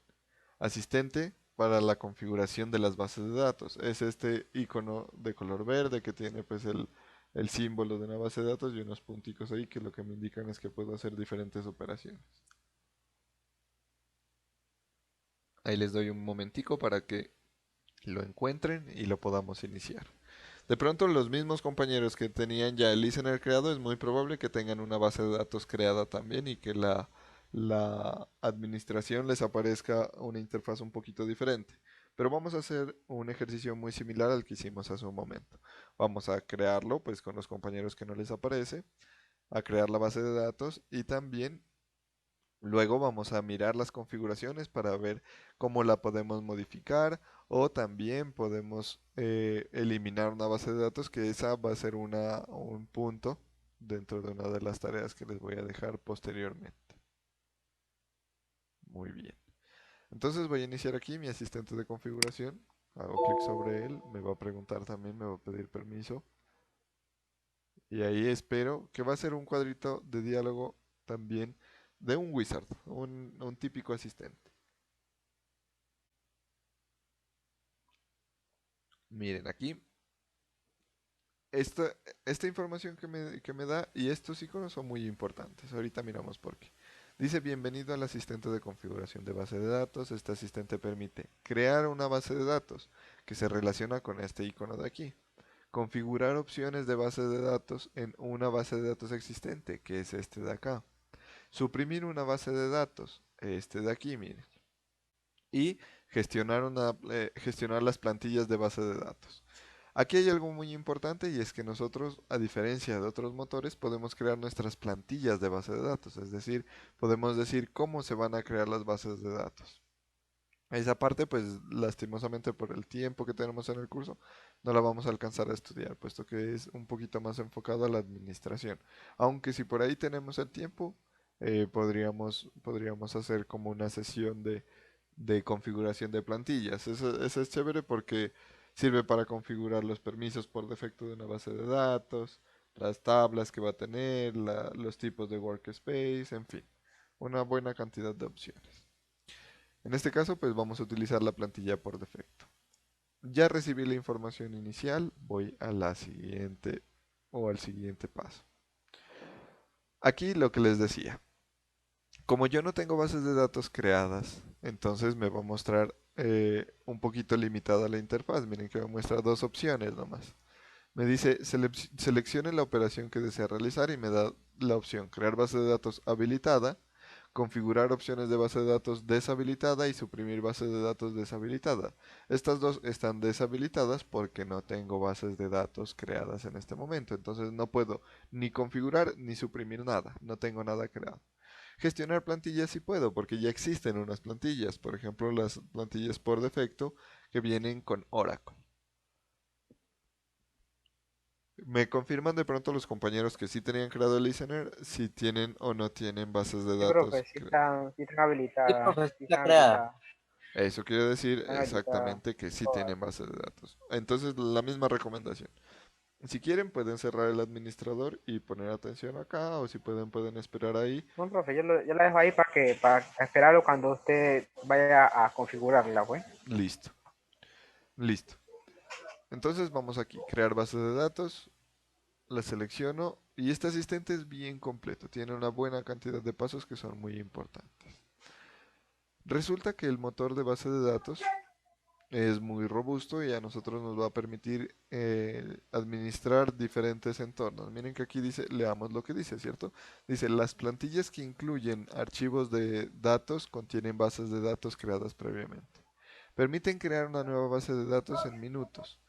Asistente para la configuración de las bases de datos. Es este icono de color verde que tiene pues el símbolo de una base de datos y unos punticos ahí que lo que me indican es que puedo hacer diferentes operaciones. Ahí les doy un momentico para que lo encuentren y lo podamos iniciar. De pronto los mismos compañeros que tenían ya el listener creado es muy probable que tengan una base de datos creada también y que la administración les aparezca una interfaz un poquito diferente. Pero vamos a hacer un ejercicio muy similar al que hicimos hace un momento. Vamos a crearlo pues con los compañeros que no les aparece, a crear la base de datos y también luego vamos a mirar las configuraciones para ver cómo la podemos modificar o también podemos eliminar una base de datos que esa va a ser un punto dentro de una de las tareas que les voy a dejar posteriormente. Muy bien. Entonces voy a iniciar aquí mi asistente de configuración. Hago clic sobre él. Me va a preguntar también, me va a pedir permiso. Y ahí espero que va a ser un cuadrito de diálogo también de un wizard, un típico asistente. Miren aquí, esta, esta información que me da y estos iconos son muy importantes. Ahorita miramos por qué. Dice bienvenido al asistente de configuración de base de datos. Este asistente permite crear una base de datos que se relaciona con este icono de aquí. Configurar opciones de base de datos en una base de datos existente, que es este de acá. Suprimir una base de datos, este de aquí, miren. Y gestionar las plantillas de base de datos. Aquí hay algo muy importante y es que nosotros, a diferencia de otros motores, podemos crear nuestras plantillas de base de datos. Es decir, podemos decir cómo se van a crear las bases de datos. Esa parte, pues lastimosamente por el tiempo que tenemos en el curso, no la vamos a alcanzar a estudiar, puesto que es un poquito más enfocado a la administración. Aunque si por ahí tenemos el tiempo, podríamos hacer como una sesión de configuración de plantillas. Eso es chévere porque sirve para configurar los permisos por defecto de una base de datos, las tablas que va a tener, los tipos de workspace, en fin, una buena cantidad de opciones. En este caso, pues vamos a utilizar la plantilla por defecto. Ya recibí la información inicial, voy a la siguiente o al siguiente paso. Aquí lo que les decía, como yo no tengo bases de datos creadas, entonces me va a mostrar un poquito limitada la interfaz. Miren que me muestra dos opciones nomás. Me dice seleccione la operación que desea realizar y me da la opción crear base de datos habilitada, configurar opciones de base de datos deshabilitada y suprimir base de datos deshabilitada. Estas dos están deshabilitadas porque no tengo bases de datos creadas en este momento. Entonces no puedo ni configurar ni suprimir nada. No tengo nada creado. Gestionar plantillas sí puedo porque ya existen unas plantillas. Por ejemplo, las plantillas por defecto que vienen con Oracle. Me confirman de pronto los compañeros que sí tenían creado el listener, si tienen o no tienen bases de Sí, profe, datos. sí están Sí, habilitadas, profe, sí está están creada. habilitadas, Eso quiere decir están habilitadas exactamente que sí todas. tienen bases de datos. Entonces, la misma recomendación. Si quieren, pueden cerrar el administrador y poner atención acá, o si pueden, pueden esperar ahí. No, profe, yo la dejo ahí para esperarlo cuando usted vaya a configurarla, pues. Listo, listo. Entonces, vamos aquí, crear base de datos, la selecciono y este asistente es bien completo, tiene una buena cantidad de pasos que son muy importantes. Resulta que el motor de base de datos es muy robusto y a nosotros nos va a permitir administrar diferentes entornos. Miren que aquí dice, leamos lo que dice, ¿cierto? Dice, las plantillas que incluyen archivos de datos contienen bases de datos creadas previamente. Permiten crear una nueva base de datos en minutos,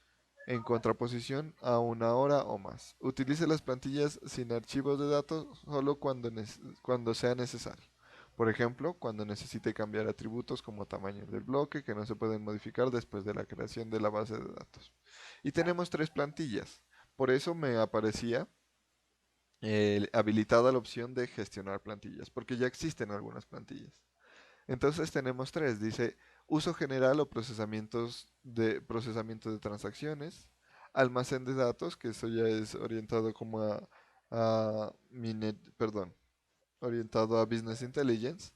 en contraposición a una hora o más. Utilice las plantillas sin archivos de datos solo cuando sea necesario. Por ejemplo, cuando necesite cambiar atributos como tamaño del bloque que no se pueden modificar después de la creación de la base de datos. Y tenemos tres plantillas. Por eso me aparecía habilitada la opción de gestionar plantillas, porque ya existen algunas plantillas. Entonces tenemos tres. Dice uso general o procesamiento de transacciones, almacén de datos, que eso ya es orientado como perdón, orientado a Business Intelligence,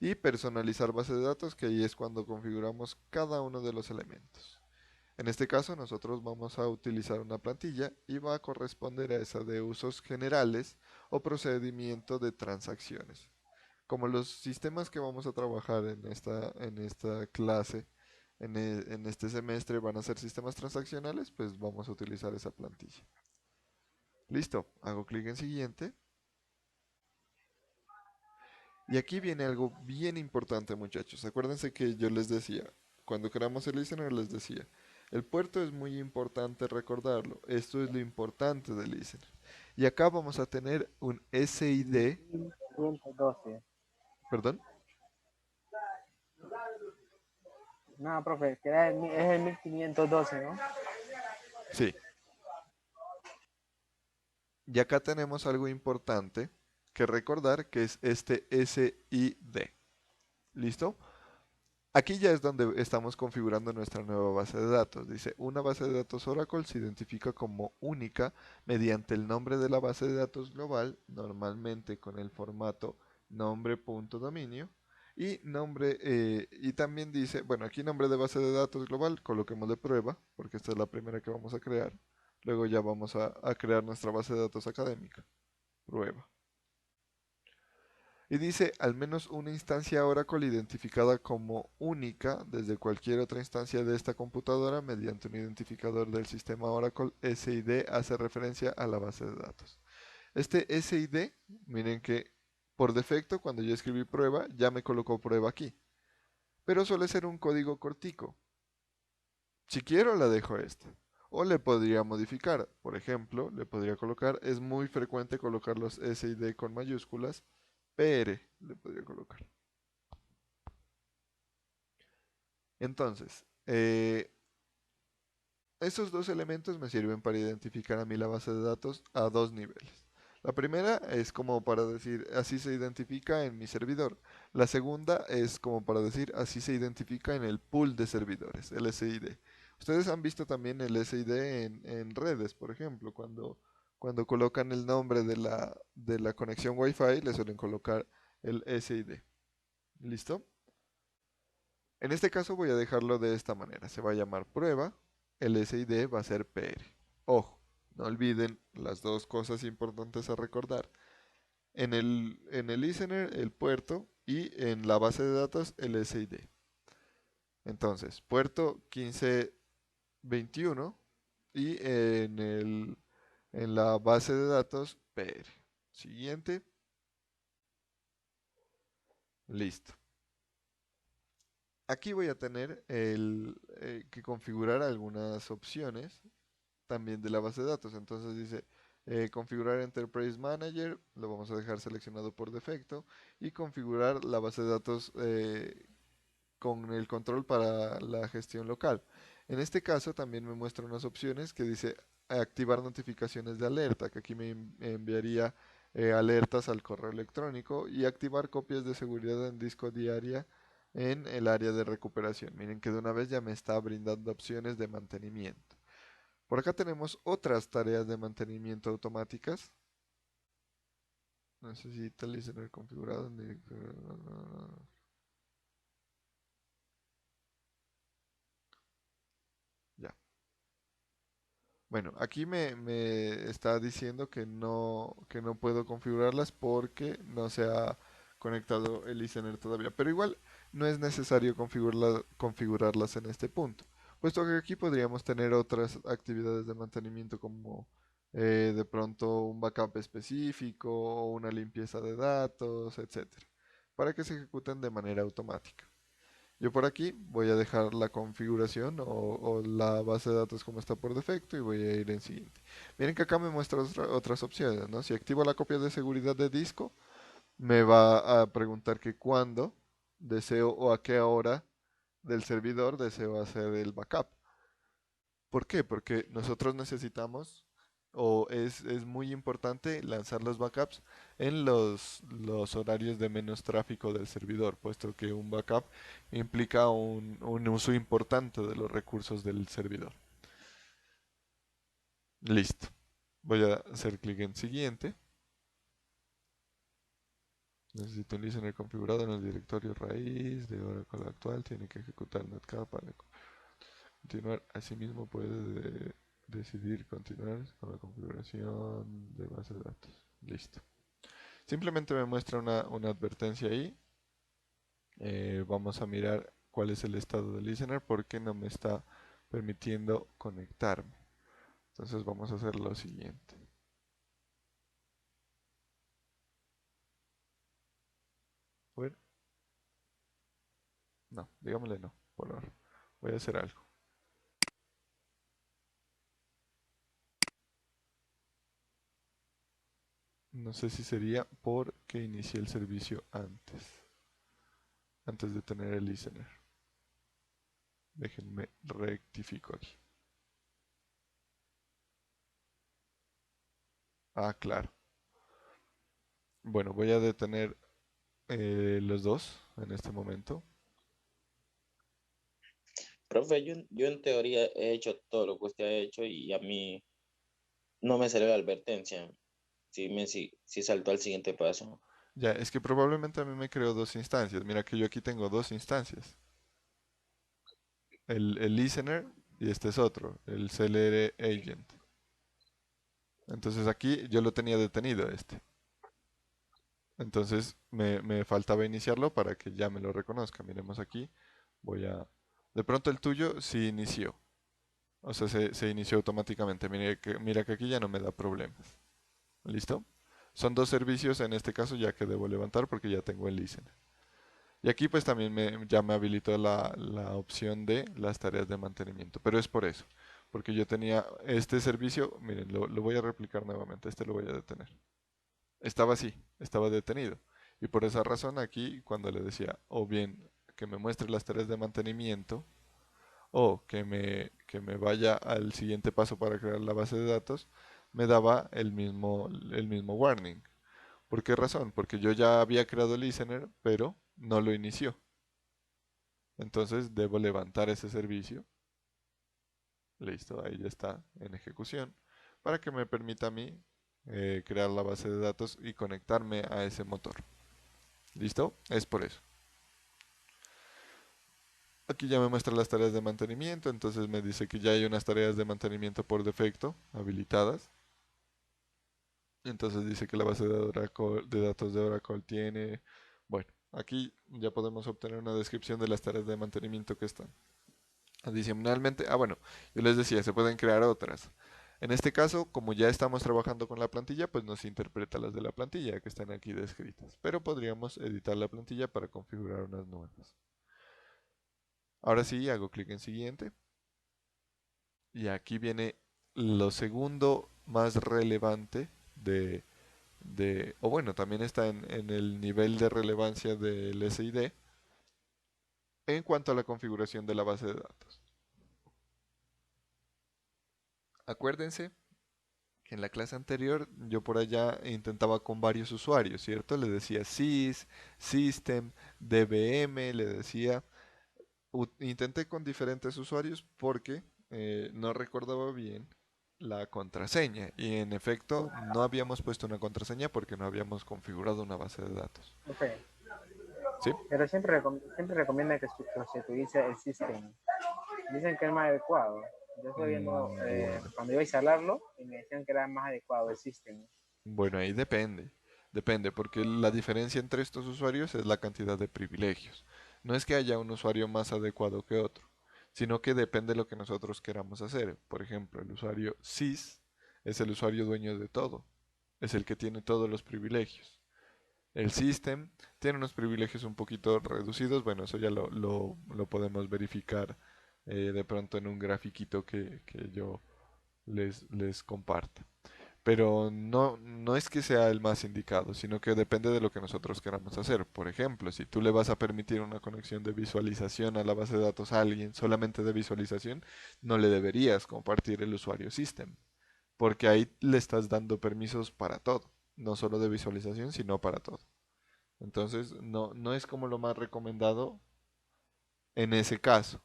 y personalizar base de datos, que ahí es cuando configuramos cada uno de los elementos. En este caso nosotros vamos a utilizar una plantilla y va a corresponder a esa de usos generales o procedimiento de transacciones. Como los sistemas que vamos a trabajar en esta clase, en este semestre van a ser sistemas transaccionales, pues vamos a utilizar esa plantilla. Listo, hago clic en siguiente. Y aquí viene algo bien importante, muchachos. Acuérdense que yo les decía, cuando creamos el listener les decía, el puerto es muy importante recordarlo. Esto es lo importante del listener. Y acá vamos a tener un SID, 1512. perdón, No, profe, es el 1512, ¿no? sí. Y acá tenemos algo importante que recordar, que es este SID. ¿Listo? Aquí ya es donde estamos configurando nuestra nueva base de datos. Dice, una base de datos Oracle se identifica como única mediante el nombre de la base de datos global, normalmente con el formato nombre.dominio, y nombre, y también dice, bueno, aquí nombre de base de datos global, coloquemos de prueba, porque esta es la primera que vamos a crear. Luego ya vamos a crear nuestra base de datos académica. Prueba. Y dice al menos una instancia Oracle identificada como única desde cualquier otra instancia de esta computadora mediante un identificador del sistema Oracle SID hace referencia a la base de datos. Este SID, miren que por defecto cuando yo escribí prueba ya me colocó prueba aquí, pero suele ser un código cortico. Si quiero la dejo esta. O le podría modificar, por ejemplo, le podría colocar, es muy frecuente colocar los SID con mayúsculas, PR le podría colocar. Entonces, estos dos elementos me sirven para identificar a mí la base de datos a dos niveles. La primera es como para decir, así se identifica en mi servidor. La segunda es como para decir, así se identifica en el pool de servidores, el SID. Ustedes han visto también el SID en redes, por ejemplo, cuando colocan el nombre de la conexión Wi-Fi, le suelen colocar el SID. ¿Listo? En este caso voy a dejarlo de esta manera. Se va a llamar prueba, el SID va a ser PR. Ojo, no olviden las dos cosas importantes a recordar. En el listener, el puerto, y en la base de datos, el SID. Entonces, puerto 1521 y en la base de datos, PR. Siguiente. Listo. Aquí voy a tener que configurar algunas opciones también de la base de datos. Entonces dice configurar Enterprise Manager, lo vamos a dejar seleccionado por defecto, y configurar la base de datos con el control para la gestión local. En este caso también me muestra unas opciones que dice activar notificaciones de alerta, que aquí me enviaría alertas al correo electrónico, y activar copias de seguridad en disco diaria en el área de recuperación. Miren que de una vez ya me está brindando opciones de mantenimiento. Por acá tenemos otras tareas de mantenimiento automáticas. Necesita el listener configurado en ya. Bueno, aquí me está diciendo que no puedo configurarlas porque no se ha conectado el listener todavía. Pero igual no es necesario configurarlas en este punto, puesto que aquí podríamos tener otras actividades de mantenimiento como de pronto un backup específico o una limpieza de datos, etcétera, para que se ejecuten de manera automática. Yo por aquí voy a dejar la configuración o la base de datos como está por defecto y voy a ir en siguiente. Miren que acá me muestra otras opciones, ¿no? Si activo la copia de seguridad de disco, me va a preguntar que cuándo deseo o a qué hora del servidor deseo hacer el backup. ¿Por qué? Porque nosotros necesitamos, o es muy importante lanzar los backups en los horarios de menos tráfico del servidor, puesto que un backup implica un uso importante de los recursos del servidor. Listo. Voy a hacer clic en siguiente. Necesito un listener configurado en el directorio raíz de Oracle actual. Tiene que ejecutar netcat para continuar. Asimismo puede decidir continuar con la configuración de base de datos. Listo. Simplemente me muestra una advertencia ahí. Vamos a mirar cuál es el estado del listener porque no me está permitiendo conectarme. Entonces vamos a hacer lo siguiente. Bueno, no, digámosle no, por ahora. Voy a hacer algo. No sé si sería porque inicié el servicio antes de tener el listener. Déjenme rectifico aquí. Ah, claro. Bueno, voy a detener los dos en este momento. Profe, yo en teoría he hecho todo lo que usted ha hecho y a mí no me salió la advertencia. Sí saltó al siguiente paso. Ya, es que probablemente a mí me creó dos instancias. Mira que yo aquí tengo dos instancias. El listener y este es otro, el CLR agent. Entonces aquí yo lo tenía detenido este. Entonces me faltaba iniciarlo para que ya me lo reconozca. Miremos aquí. Voy a... De pronto el tuyo sí inició. O sea, se inició automáticamente. Mira que aquí ya no me da problemas. ¿Listo? Son dos servicios en este caso ya que debo levantar porque ya tengo el listener. Y aquí pues también ya me habilitó la opción de las tareas de mantenimiento. Pero es por eso. Porque yo tenía este servicio. Miren, lo voy a replicar nuevamente. Este lo voy a detener. Estaba así, estaba detenido. Y por esa razón aquí, cuando le decía, o bien que me muestre las tareas de mantenimiento, o que me vaya al siguiente paso para crear la base de datos, me daba el mismo warning. ¿Por qué razón? Porque yo ya había creado el listener, pero no lo inició. Entonces debo levantar ese servicio. Listo, ahí ya está en ejecución. Para que me permita a mí crear la base de datos y conectarme a ese motor. ¿Listo? Es por eso. Aquí ya me muestra las tareas de mantenimiento, entonces me dice que ya hay unas tareas de mantenimiento por defecto habilitadas. Entonces dice que la base de datos de Oracle tiene... Bueno, aquí ya podemos obtener una descripción de las tareas de mantenimiento que están. Adicionalmente, bueno, yo les decía, se pueden crear otras. En este caso, como ya estamos trabajando con la plantilla, pues nos interpreta las de la plantilla que están aquí descritas. Pero podríamos editar la plantilla para configurar unas nuevas. Ahora sí, hago clic en siguiente. Y aquí viene lo segundo más relevante o bueno, también está en el nivel de relevancia del SID en cuanto a la configuración de la base de datos. Acuérdense que en la clase anterior yo por allá intentaba con varios usuarios, ¿cierto? Le decía sys, system, dbm, le decía, intenté con diferentes usuarios porque no recordaba bien la contraseña y en efecto no habíamos puesto una contraseña porque no habíamos configurado una base de datos. Ok, ¿Sí? pero siempre recomienda que se utilice el sistema. Dicen que es más adecuado. Yo estoy viendo, Bueno, cuando iba a instalarlo, y me decían que era más adecuado el sistema. bueno, ahí depende. Depende, porque la diferencia entre estos usuarios es la cantidad de privilegios. No es que haya un usuario más adecuado que otro, sino que depende de lo que nosotros queramos hacer. Por ejemplo, el usuario sys es el usuario dueño de todo, es el que tiene todos los privilegios. El system tiene unos privilegios un poquito reducidos, bueno, eso ya lo podemos verificar de pronto en un grafiquito que yo les comparta. Pero no es que sea el más indicado, sino que depende de lo que nosotros queramos hacer. Por ejemplo, si tú le vas a permitir una conexión de visualización a la base de datos a alguien, solamente de visualización, no le deberías compartir el usuario system, porque ahí le estás dando permisos para todo, no solo de visualización, sino para todo. Entonces, no es como lo más recomendado en ese caso.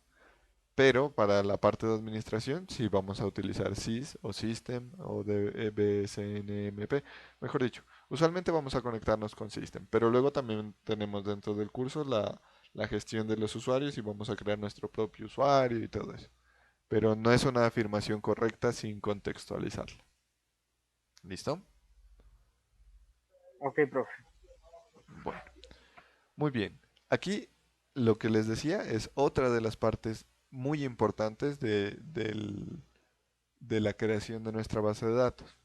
Pero para la parte de administración, sí vamos a utilizar sys o system o bsnmp. Mejor dicho, usualmente vamos a conectarnos con system, pero luego también tenemos dentro del curso la gestión de los usuarios y vamos a crear nuestro propio usuario y todo eso. Pero no es una afirmación correcta sin contextualizarla. ¿Listo? Ok, profe. Bueno, muy bien. Aquí lo que les decía es otra de las partes muy importantes de la creación de nuestra base de datos.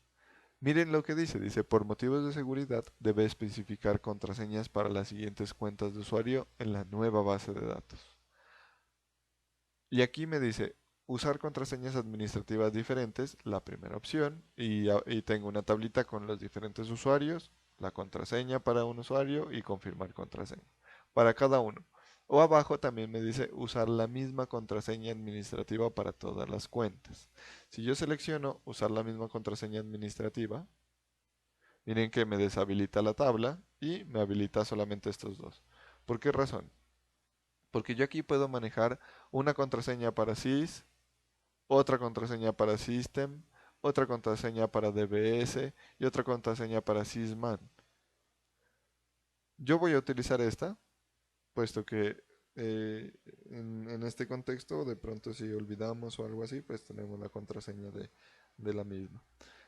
Miren lo que dice, por motivos de seguridad debe especificar contraseñas para las siguientes cuentas de usuario en la nueva base de datos. Y aquí me dice, usar contraseñas administrativas diferentes, la primera opción, y tengo una tablita con los diferentes usuarios, la contraseña para un usuario y confirmar contraseña para cada uno. O abajo también me dice usar la misma contraseña administrativa para todas las cuentas. Si yo selecciono usar la misma contraseña administrativa, miren que me deshabilita la tabla y me habilita solamente estos dos. ¿Por qué razón? Porque yo aquí puedo manejar una contraseña para sys, otra contraseña para system, otra contraseña para dbs y otra contraseña para sysman. Yo voy a utilizar esta, puesto que en este contexto, de pronto si olvidamos o algo así, pues tenemos la contraseña de la misma.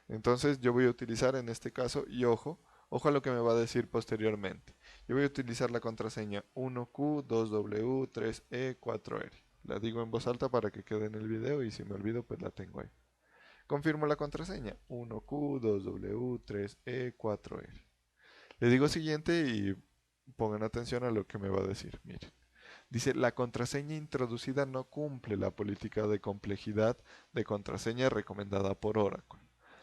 Entonces yo voy a utilizar en este caso, y ojo a lo que me va a decir posteriormente. Yo voy a utilizar la contraseña 1Q, 2W, 3E, 4R. La digo en voz alta para que quede en el video y si me olvido pues la tengo ahí. Confirmo la contraseña 1Q, 2W, 3E, 4R. Le digo siguiente y pongan atención a lo que me va a decir. Miren. Dice, la contraseña introducida no cumple la política de complejidad de contraseña recomendada por Oracle.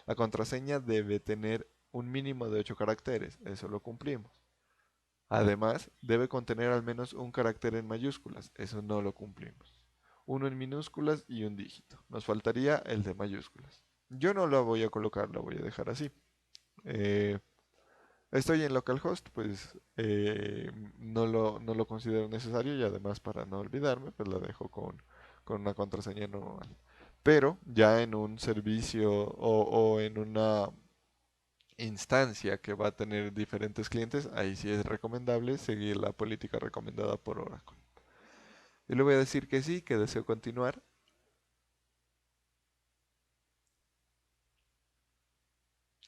La contraseña debe tener un mínimo de 8 caracteres, eso lo cumplimos. Además, debe contener al menos un carácter en mayúsculas, eso no lo cumplimos. Uno en minúsculas y un dígito. Nos faltaría el de mayúsculas. Yo no lo voy a colocar, lo voy a dejar así. Estoy en localhost, pues no lo considero necesario y además para no olvidarme, pues la dejo con una contraseña normal. Pero ya en un servicio o en una instancia que va a tener diferentes clientes, ahí sí es recomendable seguir la política recomendada por Oracle. Yo le voy a decir que sí, que deseo continuar.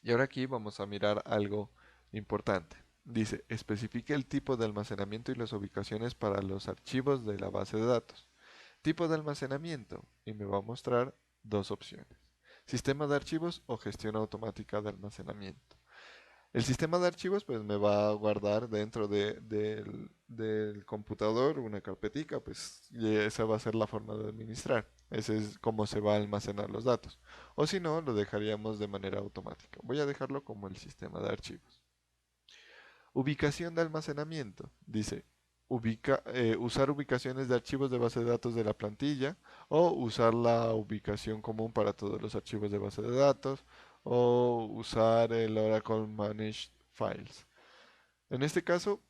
Y ahora aquí vamos a mirar algo importante. Dice, especifique el tipo de almacenamiento y las ubicaciones para los archivos de la base de datos. Tipo de almacenamiento, y me va a mostrar dos opciones. Sistema de archivos o gestión automática de almacenamiento. El sistema de archivos pues me va a guardar dentro del computador una carpetica, pues y esa va a ser la forma de administrar. Ese es cómo se va a almacenar los datos. O si no, lo dejaríamos de manera automática. Voy a dejarlo como el sistema de archivos. Ubicación de almacenamiento. Dice, usar ubicaciones de archivos de base de datos de la plantilla o usar la ubicación común para todos los archivos de base de datos o usar el Oracle Managed Files. En este caso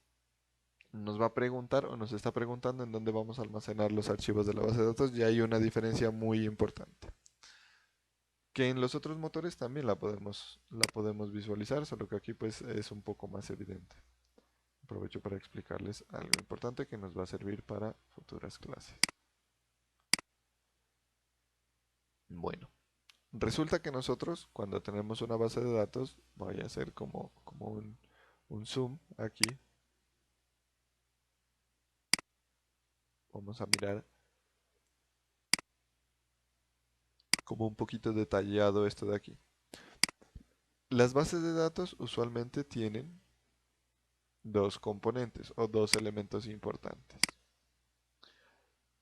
nos va a preguntar o nos está preguntando en dónde vamos a almacenar los archivos de la base de datos y hay una diferencia muy importante. Que en los otros motores también la podemos visualizar, solo que aquí pues es un poco más evidente. Aprovecho para explicarles algo importante que nos va a servir para futuras clases. Bueno, resulta que nosotros cuando tenemos una base de datos, voy a hacer como un zoom aquí. Vamos a mirar como un poquito detallado esto de aquí. Las bases de datos usualmente tienen dos componentes o dos elementos importantes.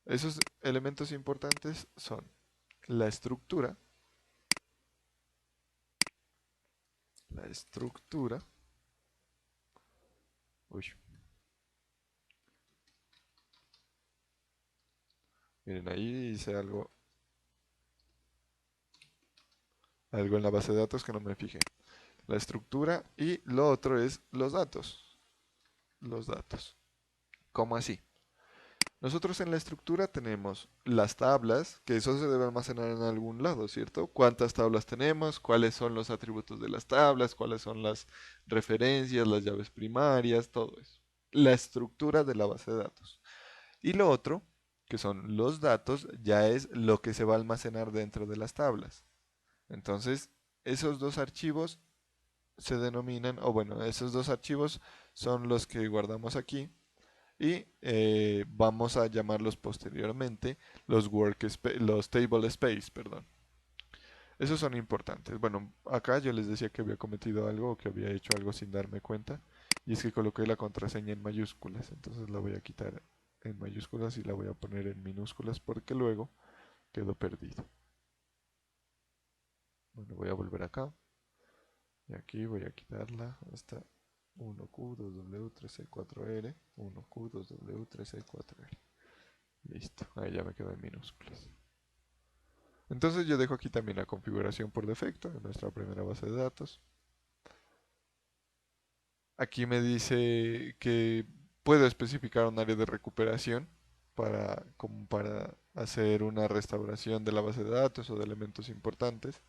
Esos elementos importantes son la estructura, uy, miren ahí hice algo en la base de datos que no me fijé. La estructura y lo otro es los datos. ¿Cómo así? Nosotros en la estructura tenemos las tablas, que eso se debe almacenar en algún lado, ¿cierto? ¿Cuántas tablas tenemos? ¿Cuáles son los atributos de las tablas? ¿Cuáles son las referencias, las llaves primarias? Todo eso. La estructura de la base de datos. Y lo otro, que son los datos, ya es lo que se va a almacenar dentro de las tablas. Entonces, esos dos archivos se denominan, o bueno, esos dos archivos son los que guardamos aquí y vamos a llamarlos posteriormente los table space, perdón. Esos son importantes. Bueno, acá yo les decía que había cometido algo o que había hecho algo sin darme cuenta y es que coloqué la contraseña en mayúsculas, entonces la voy a quitar en mayúsculas y la voy a poner en minúsculas porque luego quedó perdido. Bueno, voy a volver acá y aquí voy a quitarla hasta 1Q, 2W, 3E, 4R, 1Q, 2W, 3E, 4R. Listo, ahí ya me quedó en minúsculas. Entonces yo dejo aquí también la configuración por defecto en nuestra primera base de datos. Aquí me dice que puedo especificar un área de recuperación. como para hacer una restauración de la base de datos o de elementos importantes.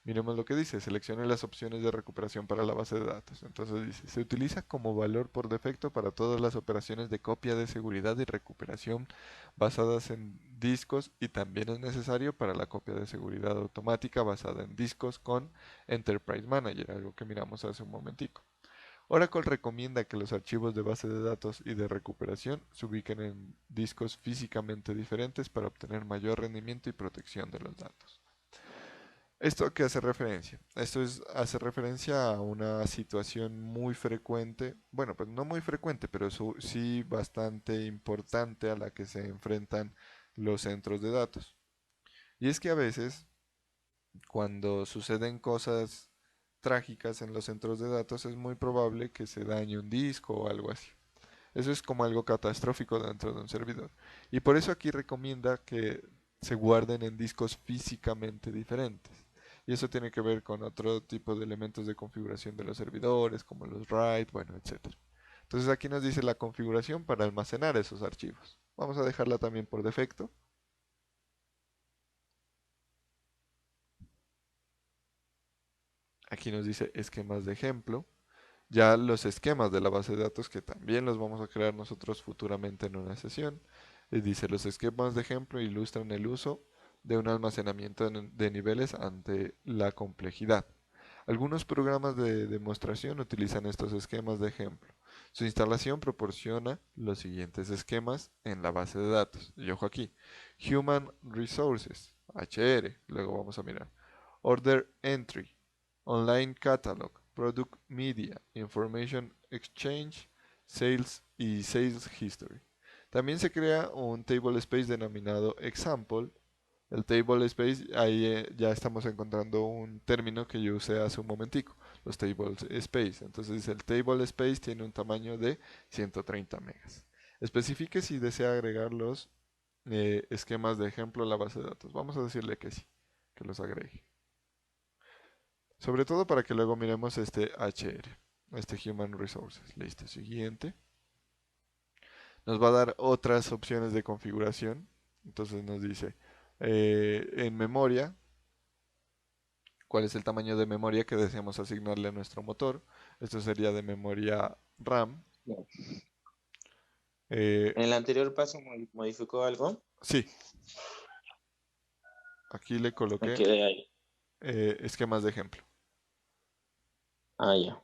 Miremos lo que dice, seleccione las opciones de recuperación para la base de datos. Entonces dice, se utiliza como valor por defecto para todas las operaciones de copia de seguridad y recuperación basadas en discos y también es necesario para la copia de seguridad automática basada en discos con Enterprise Manager, algo que miramos hace un momentico. Oracle recomienda que los archivos de base de datos y de recuperación se ubiquen en discos físicamente diferentes para obtener mayor rendimiento y protección de los datos. ¿Esto a qué hace referencia? Hace referencia a una situación muy frecuente, bueno, pues no muy frecuente, pero sí bastante importante a la que se enfrentan los centros de datos. Y es que a veces, cuando suceden cosas trágicas en los centros de datos, es muy probable que se dañe un disco o algo así. Eso es como algo catastrófico dentro de un servidor. Y por eso aquí recomienda que se guarden en discos físicamente diferentes. Y eso tiene que ver con otro tipo de elementos de configuración de los servidores, como los RAID, bueno, etc. Entonces aquí nos dice la configuración para almacenar esos archivos. Vamos a dejarla también por defecto. Aquí nos dice esquemas de ejemplo. Ya los esquemas de la base de datos que también los vamos a crear nosotros futuramente en una sesión. Dice los esquemas de ejemplo ilustran el uso de un almacenamiento de niveles ante la complejidad. Algunos programas de demostración utilizan estos esquemas de ejemplo. Su instalación proporciona los siguientes esquemas en la base de datos. Y ojo aquí, Human Resources, HR, luego vamos a mirar, Order Entry, Online Catalog, Product Media, Information Exchange, Sales y Sales History. También se crea un table space denominado example. El table space, ahí ya estamos encontrando un término que yo usé hace un momentico, los tables space. Entonces el table space tiene un tamaño de 130 megas. Especifique si desea agregar los esquemas de ejemplo a la base de datos. Vamos a decirle que sí, que los agregue. Sobre todo para que luego miremos este HR, este Human Resources. Listo, siguiente. Nos va a dar otras opciones de configuración. Entonces nos dice, en memoria, cuál es el tamaño de memoria que deseamos asignarle a nuestro motor. Esto sería de memoria RAM. No. Eh, En el anterior paso modificó algo. sí, aquí le Me coloqué quedé ahí. esquemas de ejemplo. Ah, ya.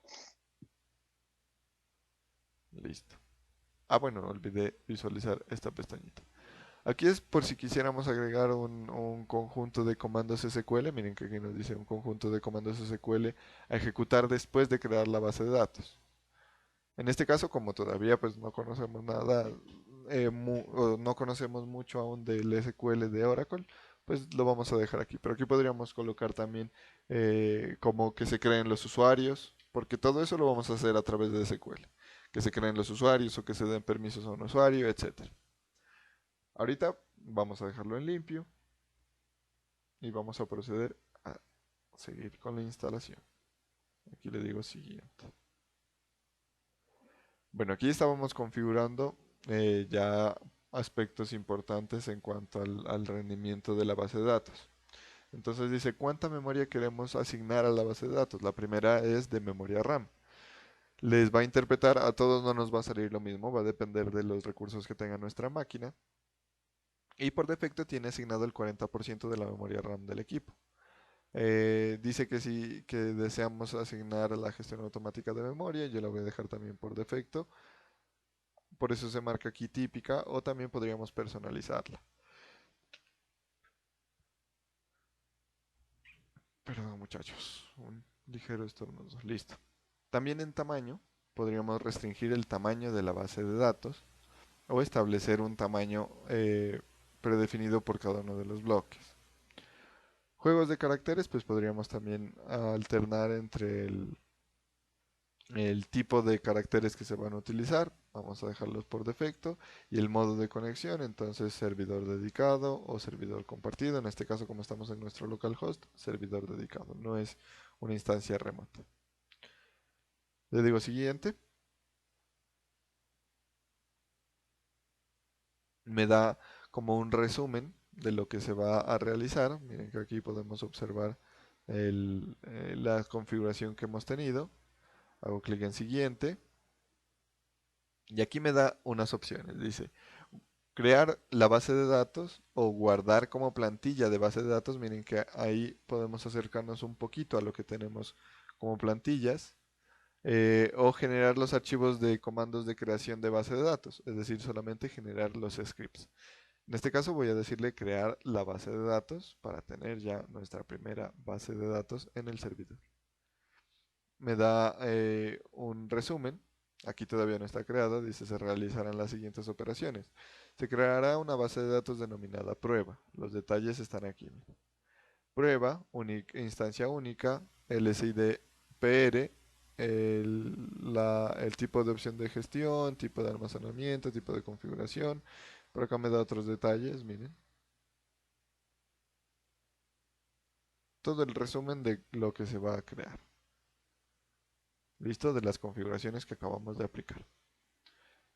Listo. Ah, bueno, olvidé visualizar esta pestañita. Aquí es por si quisiéramos agregar un conjunto de comandos SQL. Miren que aquí nos dice un conjunto de comandos SQL a ejecutar después de crear la base de datos. En este caso, como todavía pues no conocemos nada, o no conocemos mucho aún del SQL de Oracle, pues lo vamos a dejar aquí. Pero aquí podríamos colocar también como que se creen los usuarios, porque todo eso lo vamos a hacer a través de SQL. Que se creen los usuarios o que se den permisos a un usuario, etcétera. Ahorita vamos a dejarlo en limpio y vamos a proceder a seguir con la instalación. Aquí le digo siguiente. Bueno, aquí estábamos configurando ya aspectos importantes en cuanto al rendimiento de la base de datos. Entonces dice, ¿cuánta memoria queremos asignar a la base de datos? La primera es de memoria RAM. Les va a interpretar, a todos no nos va a salir lo mismo, va a depender de los recursos que tenga nuestra máquina. Y por defecto tiene asignado el 40% de la memoria RAM del equipo. Dice que sí, que deseamos asignar la gestión automática de memoria, yo la voy a dejar también por defecto. Por eso se marca aquí típica o también podríamos personalizarla. Perdón muchachos, un ligero estornudo. Listo. También en tamaño podríamos restringir el tamaño de la base de datos o establecer un tamaño predefinido por cada uno de los bloques. Juegos de caracteres, pues podríamos también alternar entre el tipo de caracteres que se van a utilizar, vamos a dejarlos por defecto, y el modo de conexión, entonces servidor dedicado o servidor compartido, en este caso como estamos en nuestro localhost, servidor dedicado, no es una instancia remota. Le digo siguiente. me da como un resumen de lo que se va a realizar. Miren que aquí podemos observar la configuración que hemos tenido. Hago clic en siguiente y aquí me da unas opciones. Dice crear la base de datos o guardar como plantilla de base de datos. Miren que ahí podemos acercarnos un poquito a lo que tenemos como plantillas. O generar los archivos de comandos de creación de base de datos, es decir, solamente generar los scripts. En este caso voy a decirle crear la base de datos para tener ya nuestra primera base de datos en el servidor. Me da un resumen. Aquí todavía no está creada, dice se realizarán las siguientes operaciones. Se creará una base de datos denominada prueba. Los detalles están aquí. Prueba, instancia única, LSID PR, el tipo de opción de gestión, tipo de almacenamiento, tipo de configuración. Por acá me da otros detalles, miren. Todo el resumen de lo que se va a crear. Listo, de las configuraciones que acabamos de aplicar.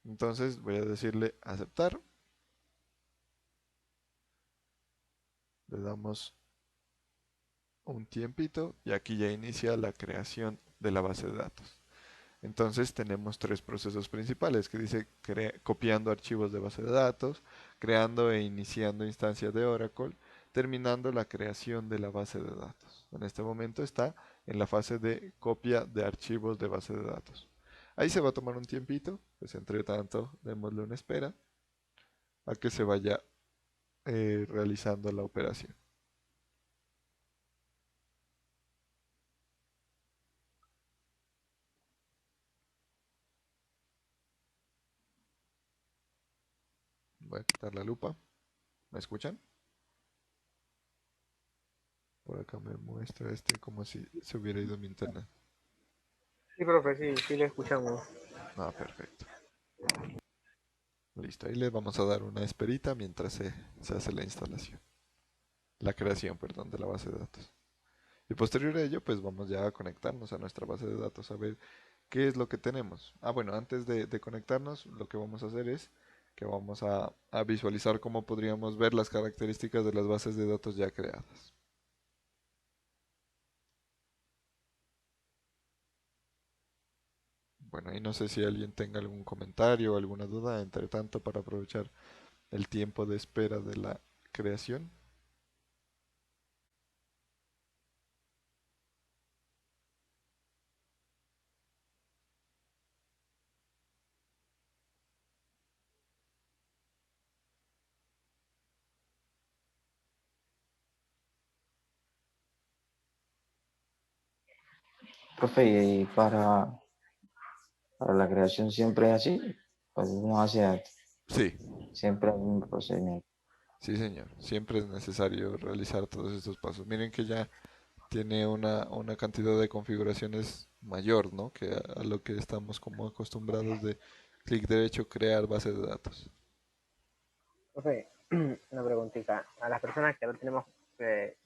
Entonces voy a decirle aceptar. Le damos un tiempito y aquí ya inicia la creación de la base de datos. Entonces tenemos tres procesos principales que dice copiando archivos de base de datos, creando e iniciando instancias de Oracle, terminando la creación de la base de datos. En este momento está en la fase de copia de archivos de base de datos. Ahí se va a tomar un tiempito, pues entre tanto démosle una espera a que se vaya realizando la operación. Voy a quitar la lupa. ¿Me escuchan? Por acá me muestra como si se hubiera ido mi internet. Sí, profe, sí, sí le escuchamos. Ah, perfecto. Listo, ahí le vamos a dar una esperita mientras se hace la instalación. La creación, perdón, de la base de datos. Y posterior a ello, pues vamos ya a conectarnos a nuestra base de datos a ver qué es lo que tenemos. Ah, bueno, antes de conectarnos, lo que vamos a hacer es que vamos a visualizar cómo podríamos ver las características de las bases de datos ya creadas. Bueno, ahí no sé si alguien tenga algún comentario o alguna duda, entre tanto, para aprovechar el tiempo de espera de la creación. Profe, y para la creación siempre es así, pues uno hace Sí, siempre el mismo procedimiento. sí, señor. Siempre es necesario realizar todos estos pasos. Miren que ya tiene una cantidad de configuraciones mayor, ¿no? Que a lo que estamos como acostumbrados de clic derecho, crear base de datos. Profe, una preguntita. A las personas que no tenemos eh,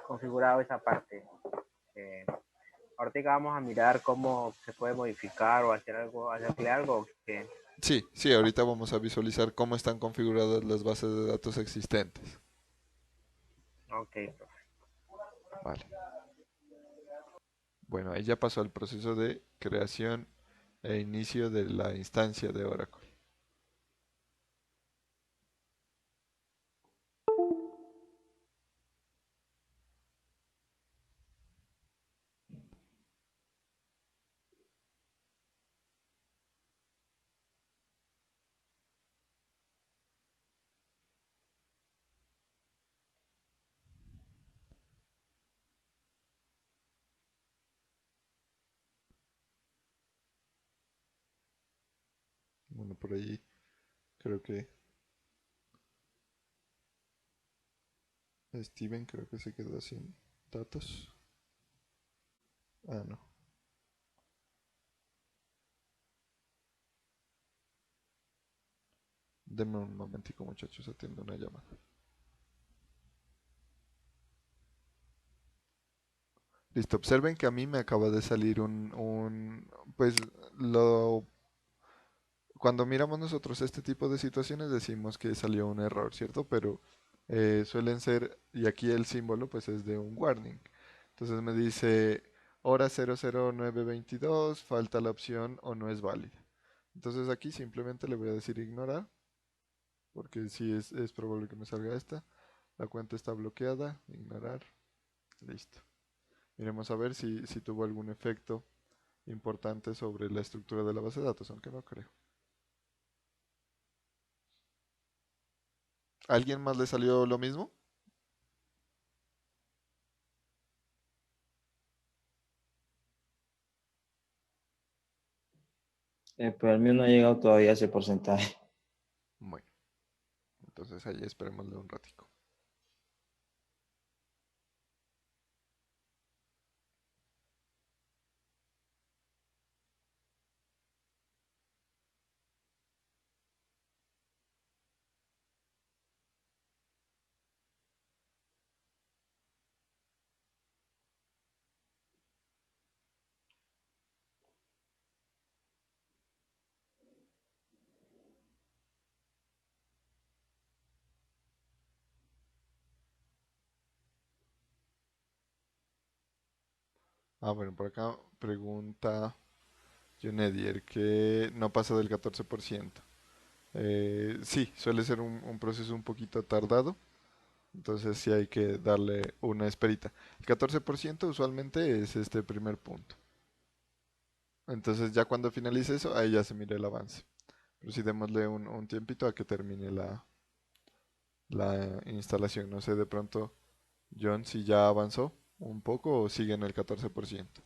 configurado esa parte, eh, ahorita vamos a mirar cómo se puede modificar o hacer algo, hacerle algo que... Sí, sí, ahorita vamos a visualizar cómo están configuradas las bases de datos existentes. Ok, profe. Vale. Bueno, ahí ya pasó el proceso de creación e inicio de la instancia de Oracle. Bueno, por ahí creo que Steven creo que se quedó sin datos. Ah, no. Denme un momentico, muchachos, atiendo una llamada. Listo, observen que a mí me acaba de salir pues lo cuando miramos nosotros este tipo de situaciones decimos que salió un error, ¿cierto? Pero suelen ser, y aquí el símbolo pues es de un warning. Entonces me dice hora 000922, falta la opción o no es válida. Entonces aquí simplemente le voy a decir ignorar, porque sí es probable que me salga esta. La cuenta está bloqueada, ignorar, listo. Miremos a ver si tuvo algún efecto importante sobre la estructura de la base de datos, aunque no creo. ¿A alguien más le salió lo mismo? Pero el mío no ha llegado todavía a ese porcentaje. Bueno, entonces ahí esperémosle un ratico. Bueno, por acá pregunta Junedier que no pasa del 14%. Sí, suele ser un proceso un poquito tardado, entonces sí hay que darle una esperita. El 14% usualmente es este primer punto. Entonces ya cuando finalice eso, ahí ya se mira el avance. Pero sí démosle un tiempito a que termine la instalación. No sé de pronto, John, si ya avanzó un poco o sigue en el 14%.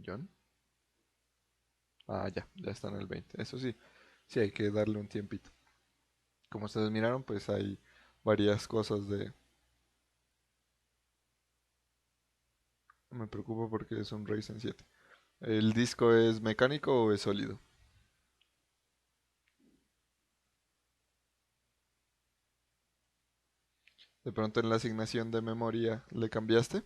John. Ya está en el 20. Eso sí, sí hay que darle un tiempito. Como ustedes miraron, pues hay varias cosas de... Me preocupa porque es un Ryzen 7. ¿El disco es mecánico o es sólido? De pronto en la asignación de memoria le cambiaste.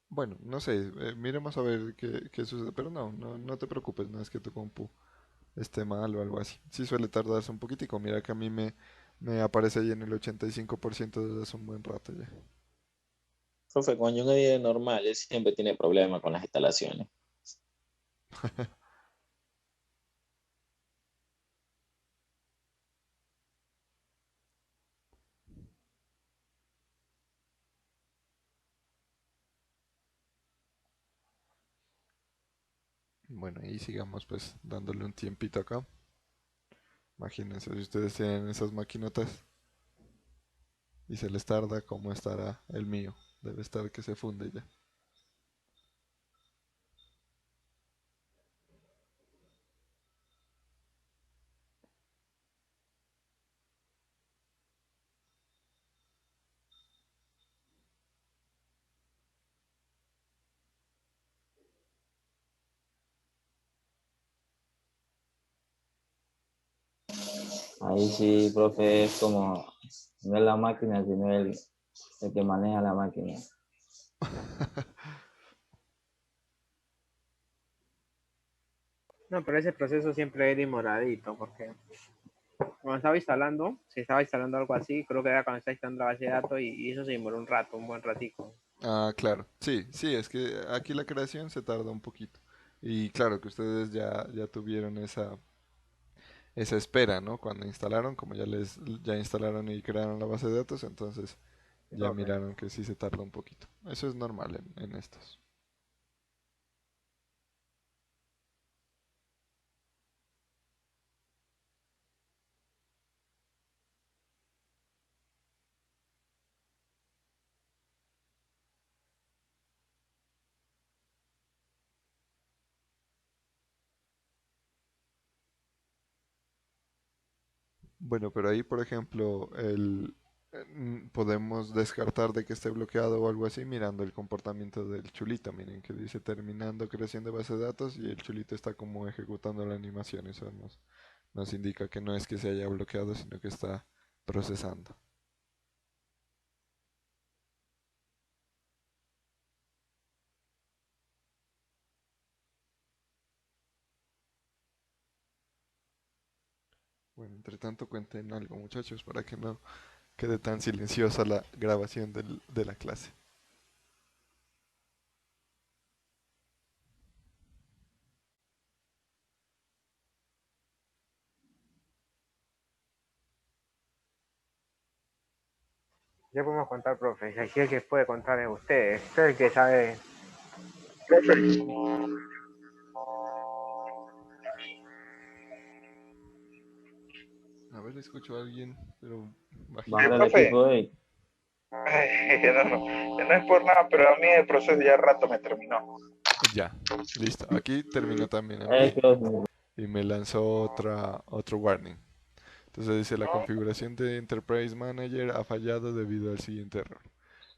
Bueno, no sé, miremos a ver qué sucede. Pero no te preocupes, no es que tu compu esté mal o algo así. Sí suele tardarse un poquitico. Mira que a mí me aparece ahí en el 85% desde hace un buen rato ya. Profe, con un normal, él siempre tiene problemas con las instalaciones. Bueno, y sigamos pues dándole un tiempito acá. Imagínense si ustedes tienen esas maquinotas y se les tarda, ¿cómo estará el mío? Debe estar que se funde ya. Ahí sí, profe, es como, no es la máquina, sino el que maneja la máquina. No, pero ese proceso siempre es demoradito, porque cuando estaba instalando, si estaba instalando algo así, creo que era cuando estaba instalando la base de datos y eso se demoró un rato, un buen ratico. Claro. Sí, sí, es que aquí la creación se tarda un poquito. Y claro que ustedes ya tuvieron esa espera, ¿no? Cuando instalaron, como ya instalaron y crearon la base de datos, entonces Sí, ya profe. miraron que sí se tarda un poquito. Eso es normal en estos. Bueno, pero ahí, por ejemplo, podemos descartar de que esté bloqueado o algo así mirando el comportamiento del chulito. Miren que dice terminando creación de base de datos y el chulito está como ejecutando la animación. Eso nos indica que no es que se haya bloqueado, sino que está procesando. Bueno, entre tanto cuenten algo, muchachos, para que no quede tan silenciosa la grabación de la clase. Ya podemos contar, profe. Y aquí el que puede contar es usted. Usted es el que sabe. A ver, escucho a alguien, pero bajito. Bajar el Profe, equipo hoy. no es por nada, pero a mí el proceso ya rato me terminó. Ya, listo. Aquí terminó también a Es mí que y me lanzó otro warning. Entonces dice, la configuración de Enterprise Manager ha fallado debido al siguiente error.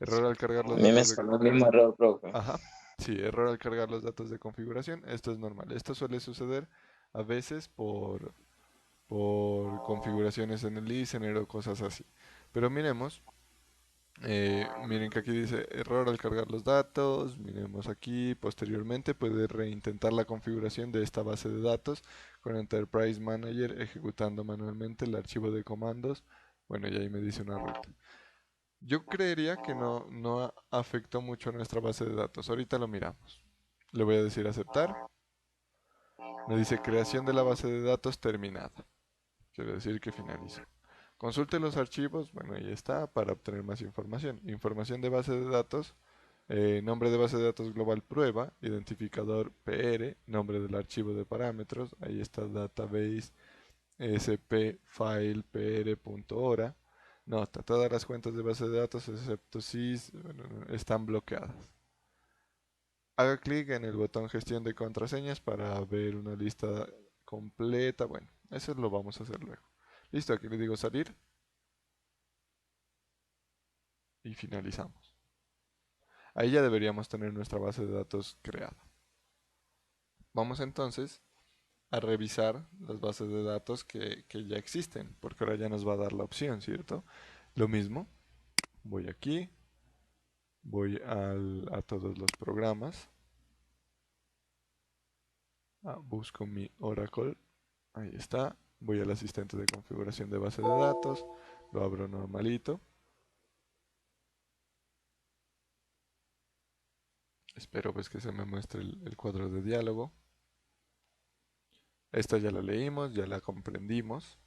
Error al cargar A los mí me datos de... salió el mismo error, profe. Ajá, sí, error al cargar los datos de configuración. Esto es normal. Esto suele suceder a veces por configuraciones en el listener o cosas así. Pero miremos. Miren que aquí dice error al cargar los datos. Miremos aquí, posteriormente puede reintentar la configuración de esta base de datos con Enterprise Manager ejecutando manualmente el archivo de comandos. Bueno, y ahí me dice una ruta. Yo creería que no afectó mucho a nuestra base de datos. Ahorita lo miramos. Le voy a decir aceptar. Me dice creación de la base de datos terminada. Quiere decir que finalizó. Consulte los archivos, bueno, ahí está, para obtener más información. Información de base de datos, nombre de base de datos global prueba, identificador PR, nombre del archivo de parámetros, ahí está database sp file pr.hora. Nota, todas las cuentas de base de datos excepto sys bueno, están bloqueadas. Haga clic en el botón gestión de contraseñas para ver una lista completa. Bueno, eso lo vamos a hacer luego. Listo, aquí le digo salir y finalizamos. Ahí ya deberíamos tener nuestra base de datos creada. Vamos entonces a revisar las bases de datos que ya existen, porque ahora ya nos va a dar la opción, ¿cierto? Lo mismo, voy aquí, voy a todos los programas, busco mi Oracle, ahí está, voy al asistente de configuración de base de datos, lo abro normalito. Espero pues que se me muestre el cuadro de diálogo. Esta ya la leímos, ya la comprendimos.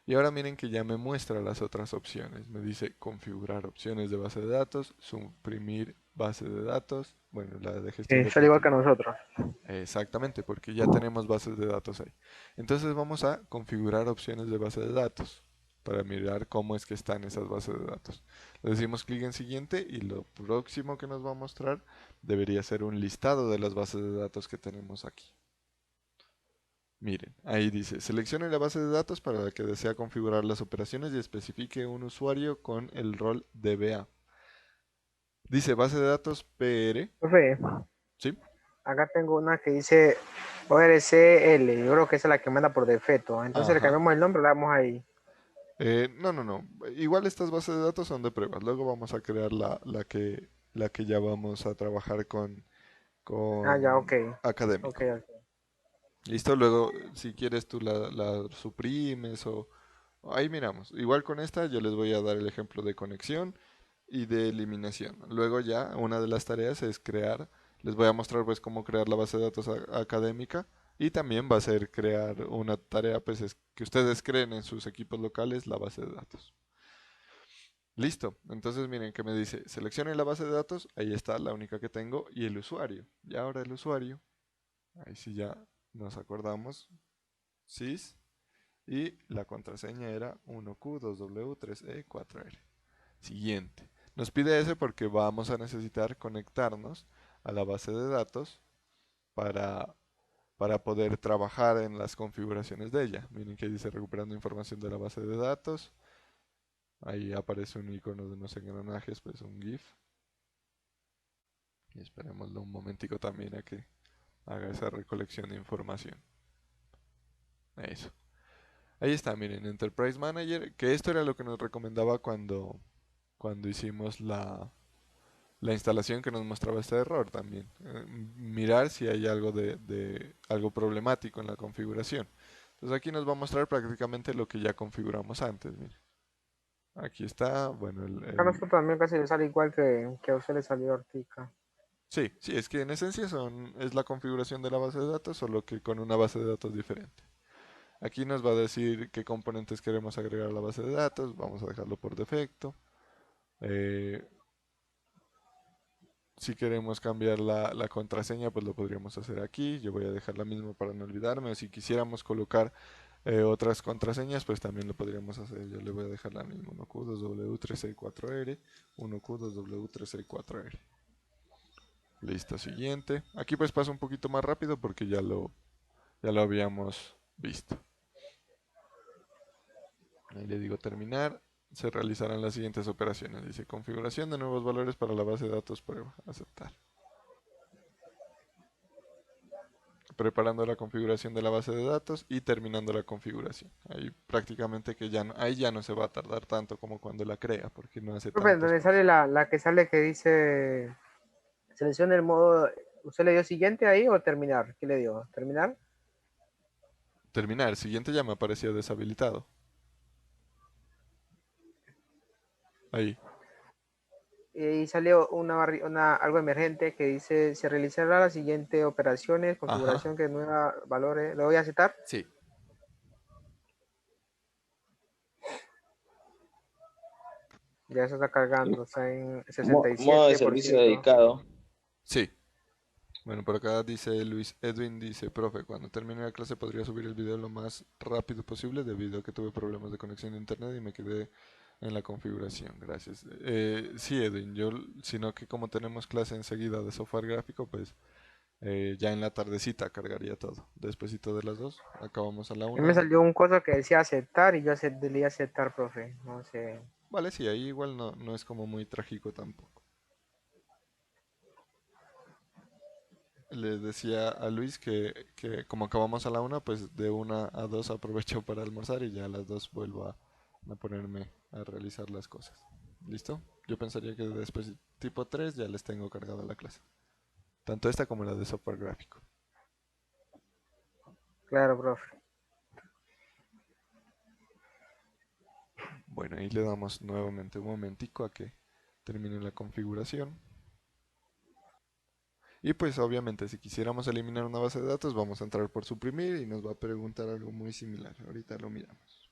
Y ahora miren que ya me muestra las otras opciones. Me dice configurar opciones de base de datos, suprimir base de datos. Bueno, la de gestión de Sale igual que plantilla. nosotros. Exactamente, porque ya tenemos bases de datos ahí. Entonces vamos a configurar opciones de base de datos para mirar cómo es que están esas bases de datos. Le decimos clic en siguiente y lo próximo que nos va a mostrar debería ser un listado de las bases de datos que tenemos aquí. Miren, ahí dice, seleccione la base de datos para la que desea configurar las operaciones y especifique un usuario con el rol DBA. Dice base de datos PR, Profe, ¿sí? acá tengo una que dice ORCL. Yo creo que esa es la que manda por defecto. Entonces le Ajá. cambiamos el nombre, le damos ahí. No. Igual estas bases de datos son de pruebas. Luego vamos a crear la que ya vamos a trabajar Ah, ya, con ok. Ok, académico. ok. Listo, luego si quieres tú la suprimes o ahí miramos. Igual con esta yo les voy a dar el ejemplo de conexión y de eliminación. Luego ya una de las tareas es crear, les voy a mostrar pues cómo crear la base de datos académica y también va a ser crear una tarea pues es que ustedes creen en sus equipos locales la base de datos. Listo, entonces miren que me dice, seleccione la base de datos, ahí está la única que tengo y el usuario. Y ahora el usuario, ahí sí ya nos acordamos, sys y la contraseña era 1Q2W3E4R. Siguiente. Nos pide ese porque vamos a necesitar conectarnos a la base de datos para, para poder trabajar en las configuraciones de ella. Miren que dice recuperando información de la base de datos. Ahí aparece un icono de unos engranajes, pues un GIF. Y esperémoslo un momentico también a que haga esa recolección de información. Eso. Ahí está, miren, Enterprise Manager, que esto era lo que nos recomendaba cuando hicimos la instalación, que nos mostraba este error también. Mirar si hay algo algo problemático en la configuración. Entonces aquí nos va a mostrar prácticamente lo que ya configuramos antes. Miren. Aquí está, bueno, Acá nosotros también casi le sale igual que a usted le salió Ortica. sí, sí, es que en esencia es la configuración de la base de datos, solo que con una base de datos diferente. Aquí nos va a decir qué componentes queremos agregar a la base de datos, vamos a dejarlo por defecto. Eh, si queremos cambiar la contraseña, pues lo podríamos hacer aquí. Yo voy a dejar la misma para no olvidarme. O si quisiéramos colocar otras contraseñas, pues también lo podríamos hacer. Yo le voy a dejar la misma, 1Q2W364R, 1Q2W364R. Listo, siguiente. Aquí pues pasa un poquito más rápido porque ya lo habíamos visto. Ahí le digo terminar. Se realizarán las siguientes operaciones. Dice configuración de nuevos valores para la base de datos prueba. Aceptar. Preparando la configuración de la base de datos y terminando la configuración. Ahí prácticamente que ahí ya no se va a tardar tanto como cuando la crea, porque no hace Profe, tantos donde pasos. sale la que sale que dice seleccione el modo, ¿usted le dio siguiente ahí o terminar? ¿Qué le dio? ¿Terminar? Terminar, siguiente ya me apareció deshabilitado. Ahí. Y salió algo emergente que dice se realizará las siguientes operaciones, Ajá. configuración que nueva valores. ¿Lo voy a aceptar? Sí. Ya se está cargando, está en Modo de servicio 67%. dedicado. Sí. Bueno, por acá dice Luis Edwin, dice, profe, cuando termine la clase podría subir el video lo más rápido posible debido a que tuve problemas de conexión de internet y me quedé en la configuración. Gracias. Sí, Edwin, sino que como tenemos clase enseguida de software gráfico, pues ya en la tardecita cargaría todo. Despuésito de las 2, acabamos a la A mí me 1. salió un coso que decía aceptar y yo le di a aceptar, profe. No sé. Vale, sí, ahí igual no es como muy trágico tampoco. Le decía a Luis que como acabamos a la 1, pues de 1 a 2 aprovecho para almorzar y ya a las 2 vuelvo a ponerme a realizar las cosas. ¿Listo? Yo pensaría que después, tipo 3, ya les tengo cargada la clase. Tanto esta como la de software gráfico. Claro, profe. Bueno, ahí le damos nuevamente un momentico a que termine la configuración. Y pues obviamente si quisiéramos eliminar una base de datos, vamos a entrar por suprimir y nos va a preguntar algo muy similar. Ahorita lo miramos.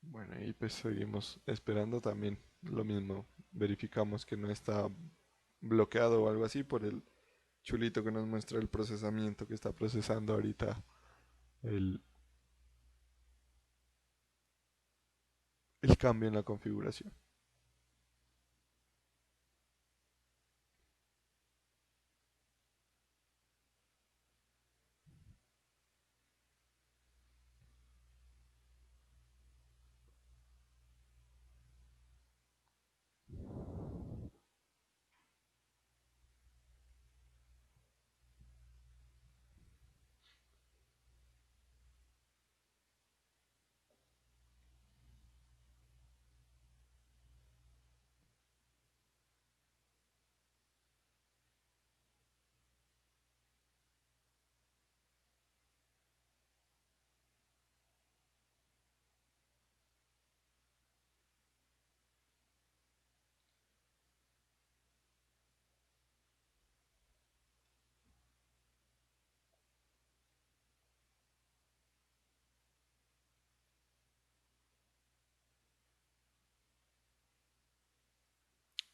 Bueno, y pues seguimos esperando también lo mismo. Verificamos que no está bloqueado o algo así por el chulito que nos muestra el procesamiento que está procesando ahorita el, el cambio en la configuración.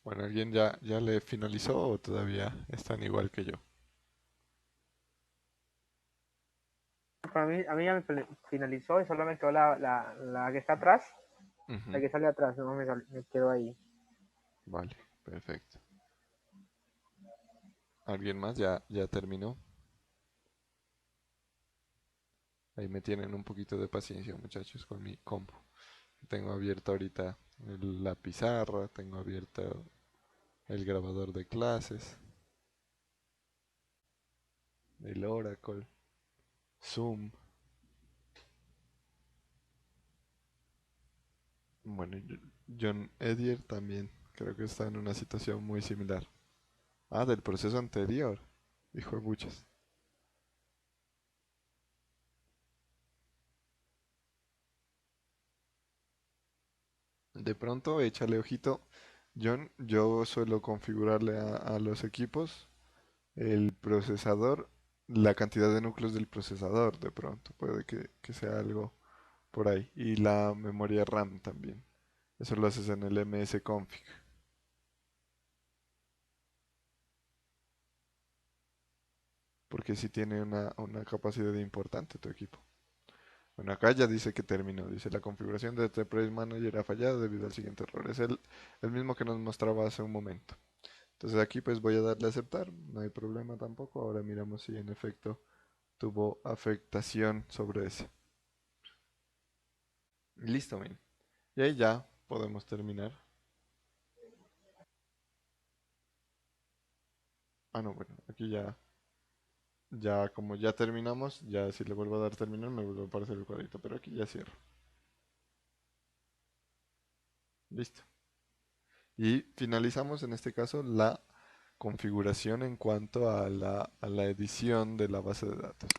Bueno, ¿alguien ya le finalizó o todavía están igual que yo? A mí ya me finalizó y solo me quedó la que está atrás. Ujú. La que sale atrás, no me quedó ahí. Vale, perfecto. ¿Alguien más? Ya terminó. Ahí me tienen un poquito de paciencia, muchachos, con mi compu. Tengo abierta ahorita la pizarra, tengo abierto el grabador de clases, el Oracle, Zoom. Bueno, John Edier también creo que está en una situación muy similar. Ah, del proceso anterior. Hijo de buchas. De pronto, échale ojito. John, yo suelo configurarle a los equipos el procesador, la cantidad de núcleos del procesador, de pronto. Puede que sea algo por ahí. Y la memoria RAM también. Eso lo haces en el msconfig. Porque si tiene una capacidad importante tu equipo. Bueno, acá ya dice que terminó. Dice la configuración de Enterprise Manager ha fallado debido al siguiente error. Es el mismo que nos mostraba hace un momento. Entonces aquí pues voy a darle a aceptar. No hay problema tampoco. Ahora miramos si en efecto tuvo afectación sobre ese. Listo, men. Y ahí ya podemos terminar. Ah, no, bueno, aquí ya como ya terminamos, ya si le vuelvo a dar terminar me vuelve a aparecer el cuadrito, pero aquí ya cierro. Listo. Y finalizamos en este caso la configuración en cuanto a la edición de la base de datos.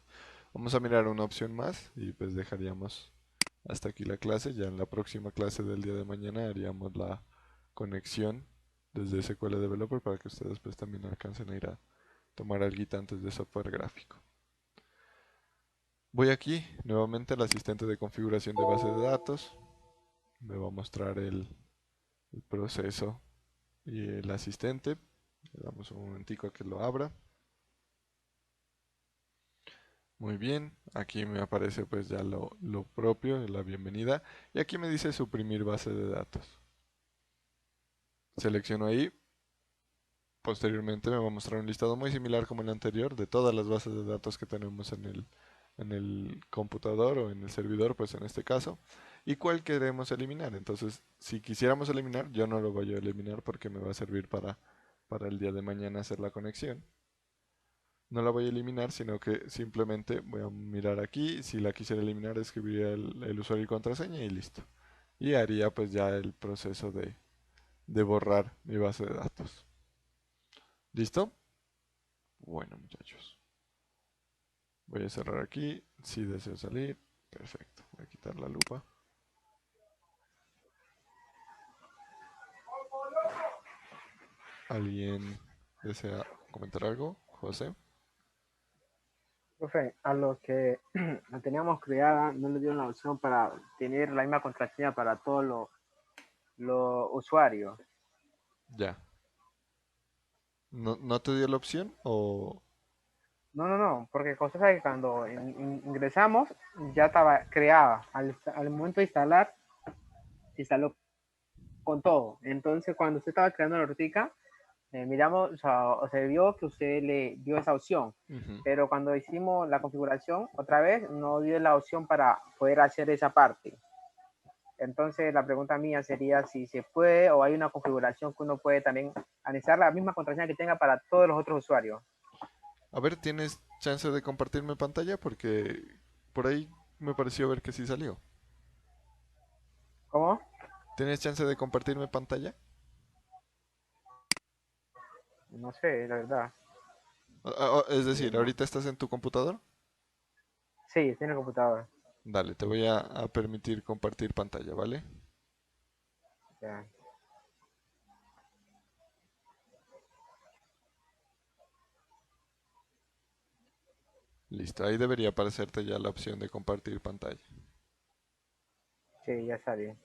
Vamos a mirar una opción más y pues dejaríamos hasta aquí la clase. Ya en la próxima clase del día de mañana haríamos la conexión desde SQL Developer para que ustedes pues también alcancen a ir a tomar algo antes de software gráfico. Voy aquí nuevamente al asistente de configuración de base de datos. Me va a mostrar el proceso y el asistente. Le damos un momentico a que lo abra. Muy bien, aquí me aparece pues ya lo propio, la bienvenida. Y aquí me dice suprimir base de datos. Selecciono ahí. Posteriormente me va a mostrar un listado muy similar como el anterior de todas las bases de datos que tenemos en el computador o en el servidor, pues en este caso, y cuál queremos eliminar. Entonces, si quisiéramos eliminar, yo no lo voy a eliminar porque me va a servir para el día de mañana hacer la conexión. No la voy a eliminar, sino que simplemente voy a mirar aquí. Si la quisiera eliminar, escribiría el usuario y contraseña y listo. Y haría pues ya el proceso de borrar mi base de datos. ¿Listo? Bueno, muchachos. Voy a cerrar aquí. Si deseo salir. Perfecto. Voy a quitar la lupa. ¿Alguien desea comentar algo? José. Profe, a los que la teníamos creada no le dieron la opción para tener la misma contraseña para todos los usuarios. Ya. ¿No te dio la opción? O... No, porque cosa es que cuando ingresamos ya estaba creada. Al momento de instalar, se instaló con todo. Entonces, cuando usted estaba creando la rutica, miramos, o se vio que usted le dio esa opción. Ujú. Pero cuando hicimos la configuración, otra vez, no dio la opción para poder hacer esa parte. Entonces, la pregunta mía sería si se puede o hay una configuración que uno puede también anexar la misma contraseña que tenga para todos los otros usuarios. A ver, ¿tienes chance de compartirme pantalla? Porque por ahí me pareció ver que sí salió. ¿Cómo? ¿Tienes chance de compartirme pantalla? No sé, la verdad. Es decir, No. ¿ahorita estás en tu computador? Sí, tiene computadora. Dale, te voy a permitir compartir pantalla, ¿vale? Ya. Listo, ahí debería aparecerte ya la opción de compartir pantalla. Sí, ya salió.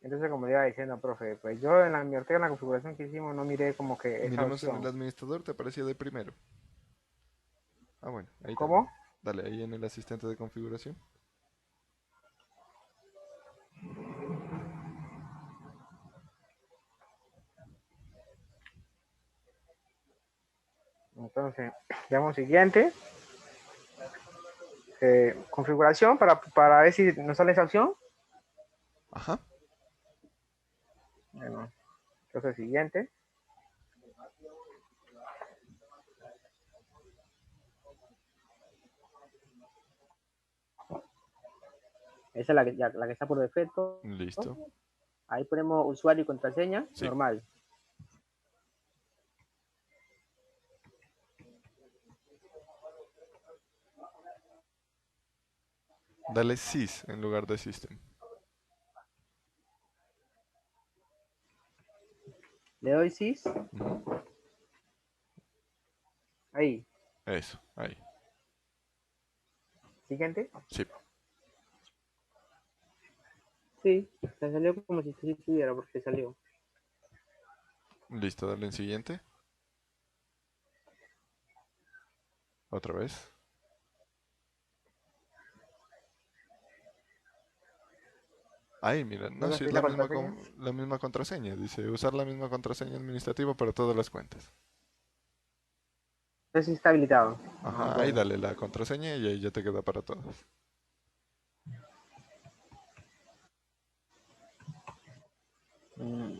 Entonces, como le iba diciendo, profe, pues yo en en la configuración que hicimos no miré como que esa Miremos en el opción. administrador, te aparecía de primero. Ah, bueno, ahí también. ¿Cómo? Dale, ahí en el asistente de configuración. Entonces, veamos siguiente. Configuración para ver si nos sale esa opción. Ajá. Bueno, entonces siguiente. Esa es la que está por defecto. Listo. Ahí ponemos usuario y contraseña, Sí. normal. Dale sys en lugar de system. Le doy sys. Ujú. Ahí. Eso, ahí. Siguiente. Sí. Sí, se salió como si estuviera porque salió. Listo, dale en siguiente. Otra vez. Ahí, mira, no, ¿Dónde sí es estoy la la misma, contraseña? la misma contraseña. Dice usar la misma contraseña administrativa para todas las cuentas. Eso sí está habilitado. Ah, Ajá, ahí bueno. dale la contraseña y ahí ya te queda para todos. Mm,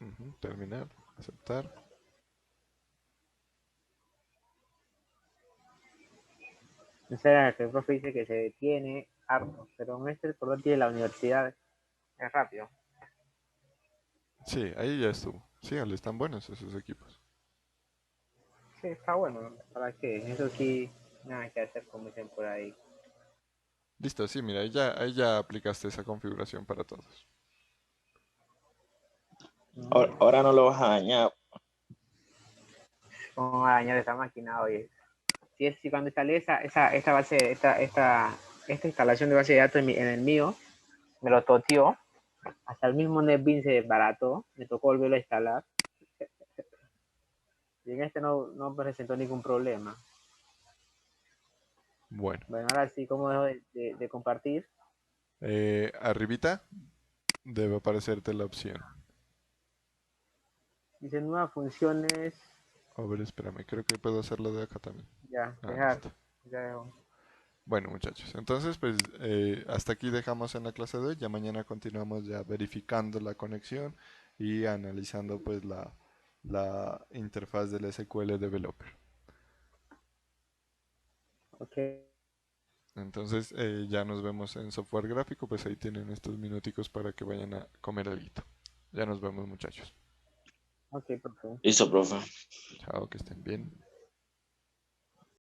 Ujú, terminar, aceptar. O sea, que el profe dice que se detiene harto, pero en este por tiene la universidad es rápido. Sí, ahí ya estuvo. Síganle, están buenos esos equipos. Sí, está bueno. ¿Para qué? Eso sí, nada que hacer como dicen por ahí. Listo, sí, mira, ahí ya aplicaste esa configuración para todos. Ahora no lo vas a dañar. Vamos a dañar esa máquina hoy. Si cuando instalé esta base, esta instalación de base de datos en el mío, me lo toteó. Hasta el mismo NetBeans se desbarató. Me tocó volverlo a instalar. Y en este no presentó ningún problema. Bueno, Bueno, ahora sí, ¿cómo dejo de compartir? arribita debe aparecerte la opción. Dice nuevas funciones. A ver, espérame, creo que puedo hacerlo de acá también. Ya, Ah, dejar. listo. Ya dejo. Bueno, muchachos, entonces pues hasta aquí dejamos en la clase de hoy. Ya mañana continuamos ya verificando la conexión y analizando pues la interfaz del SQL Developer. Ok. Entonces ya nos vemos en software gráfico, pues ahí tienen estos minuticos para que vayan a comer algo. Ya nos vemos, muchachos. Ok, perfecto. Listo, profe. Chao, que estén bien.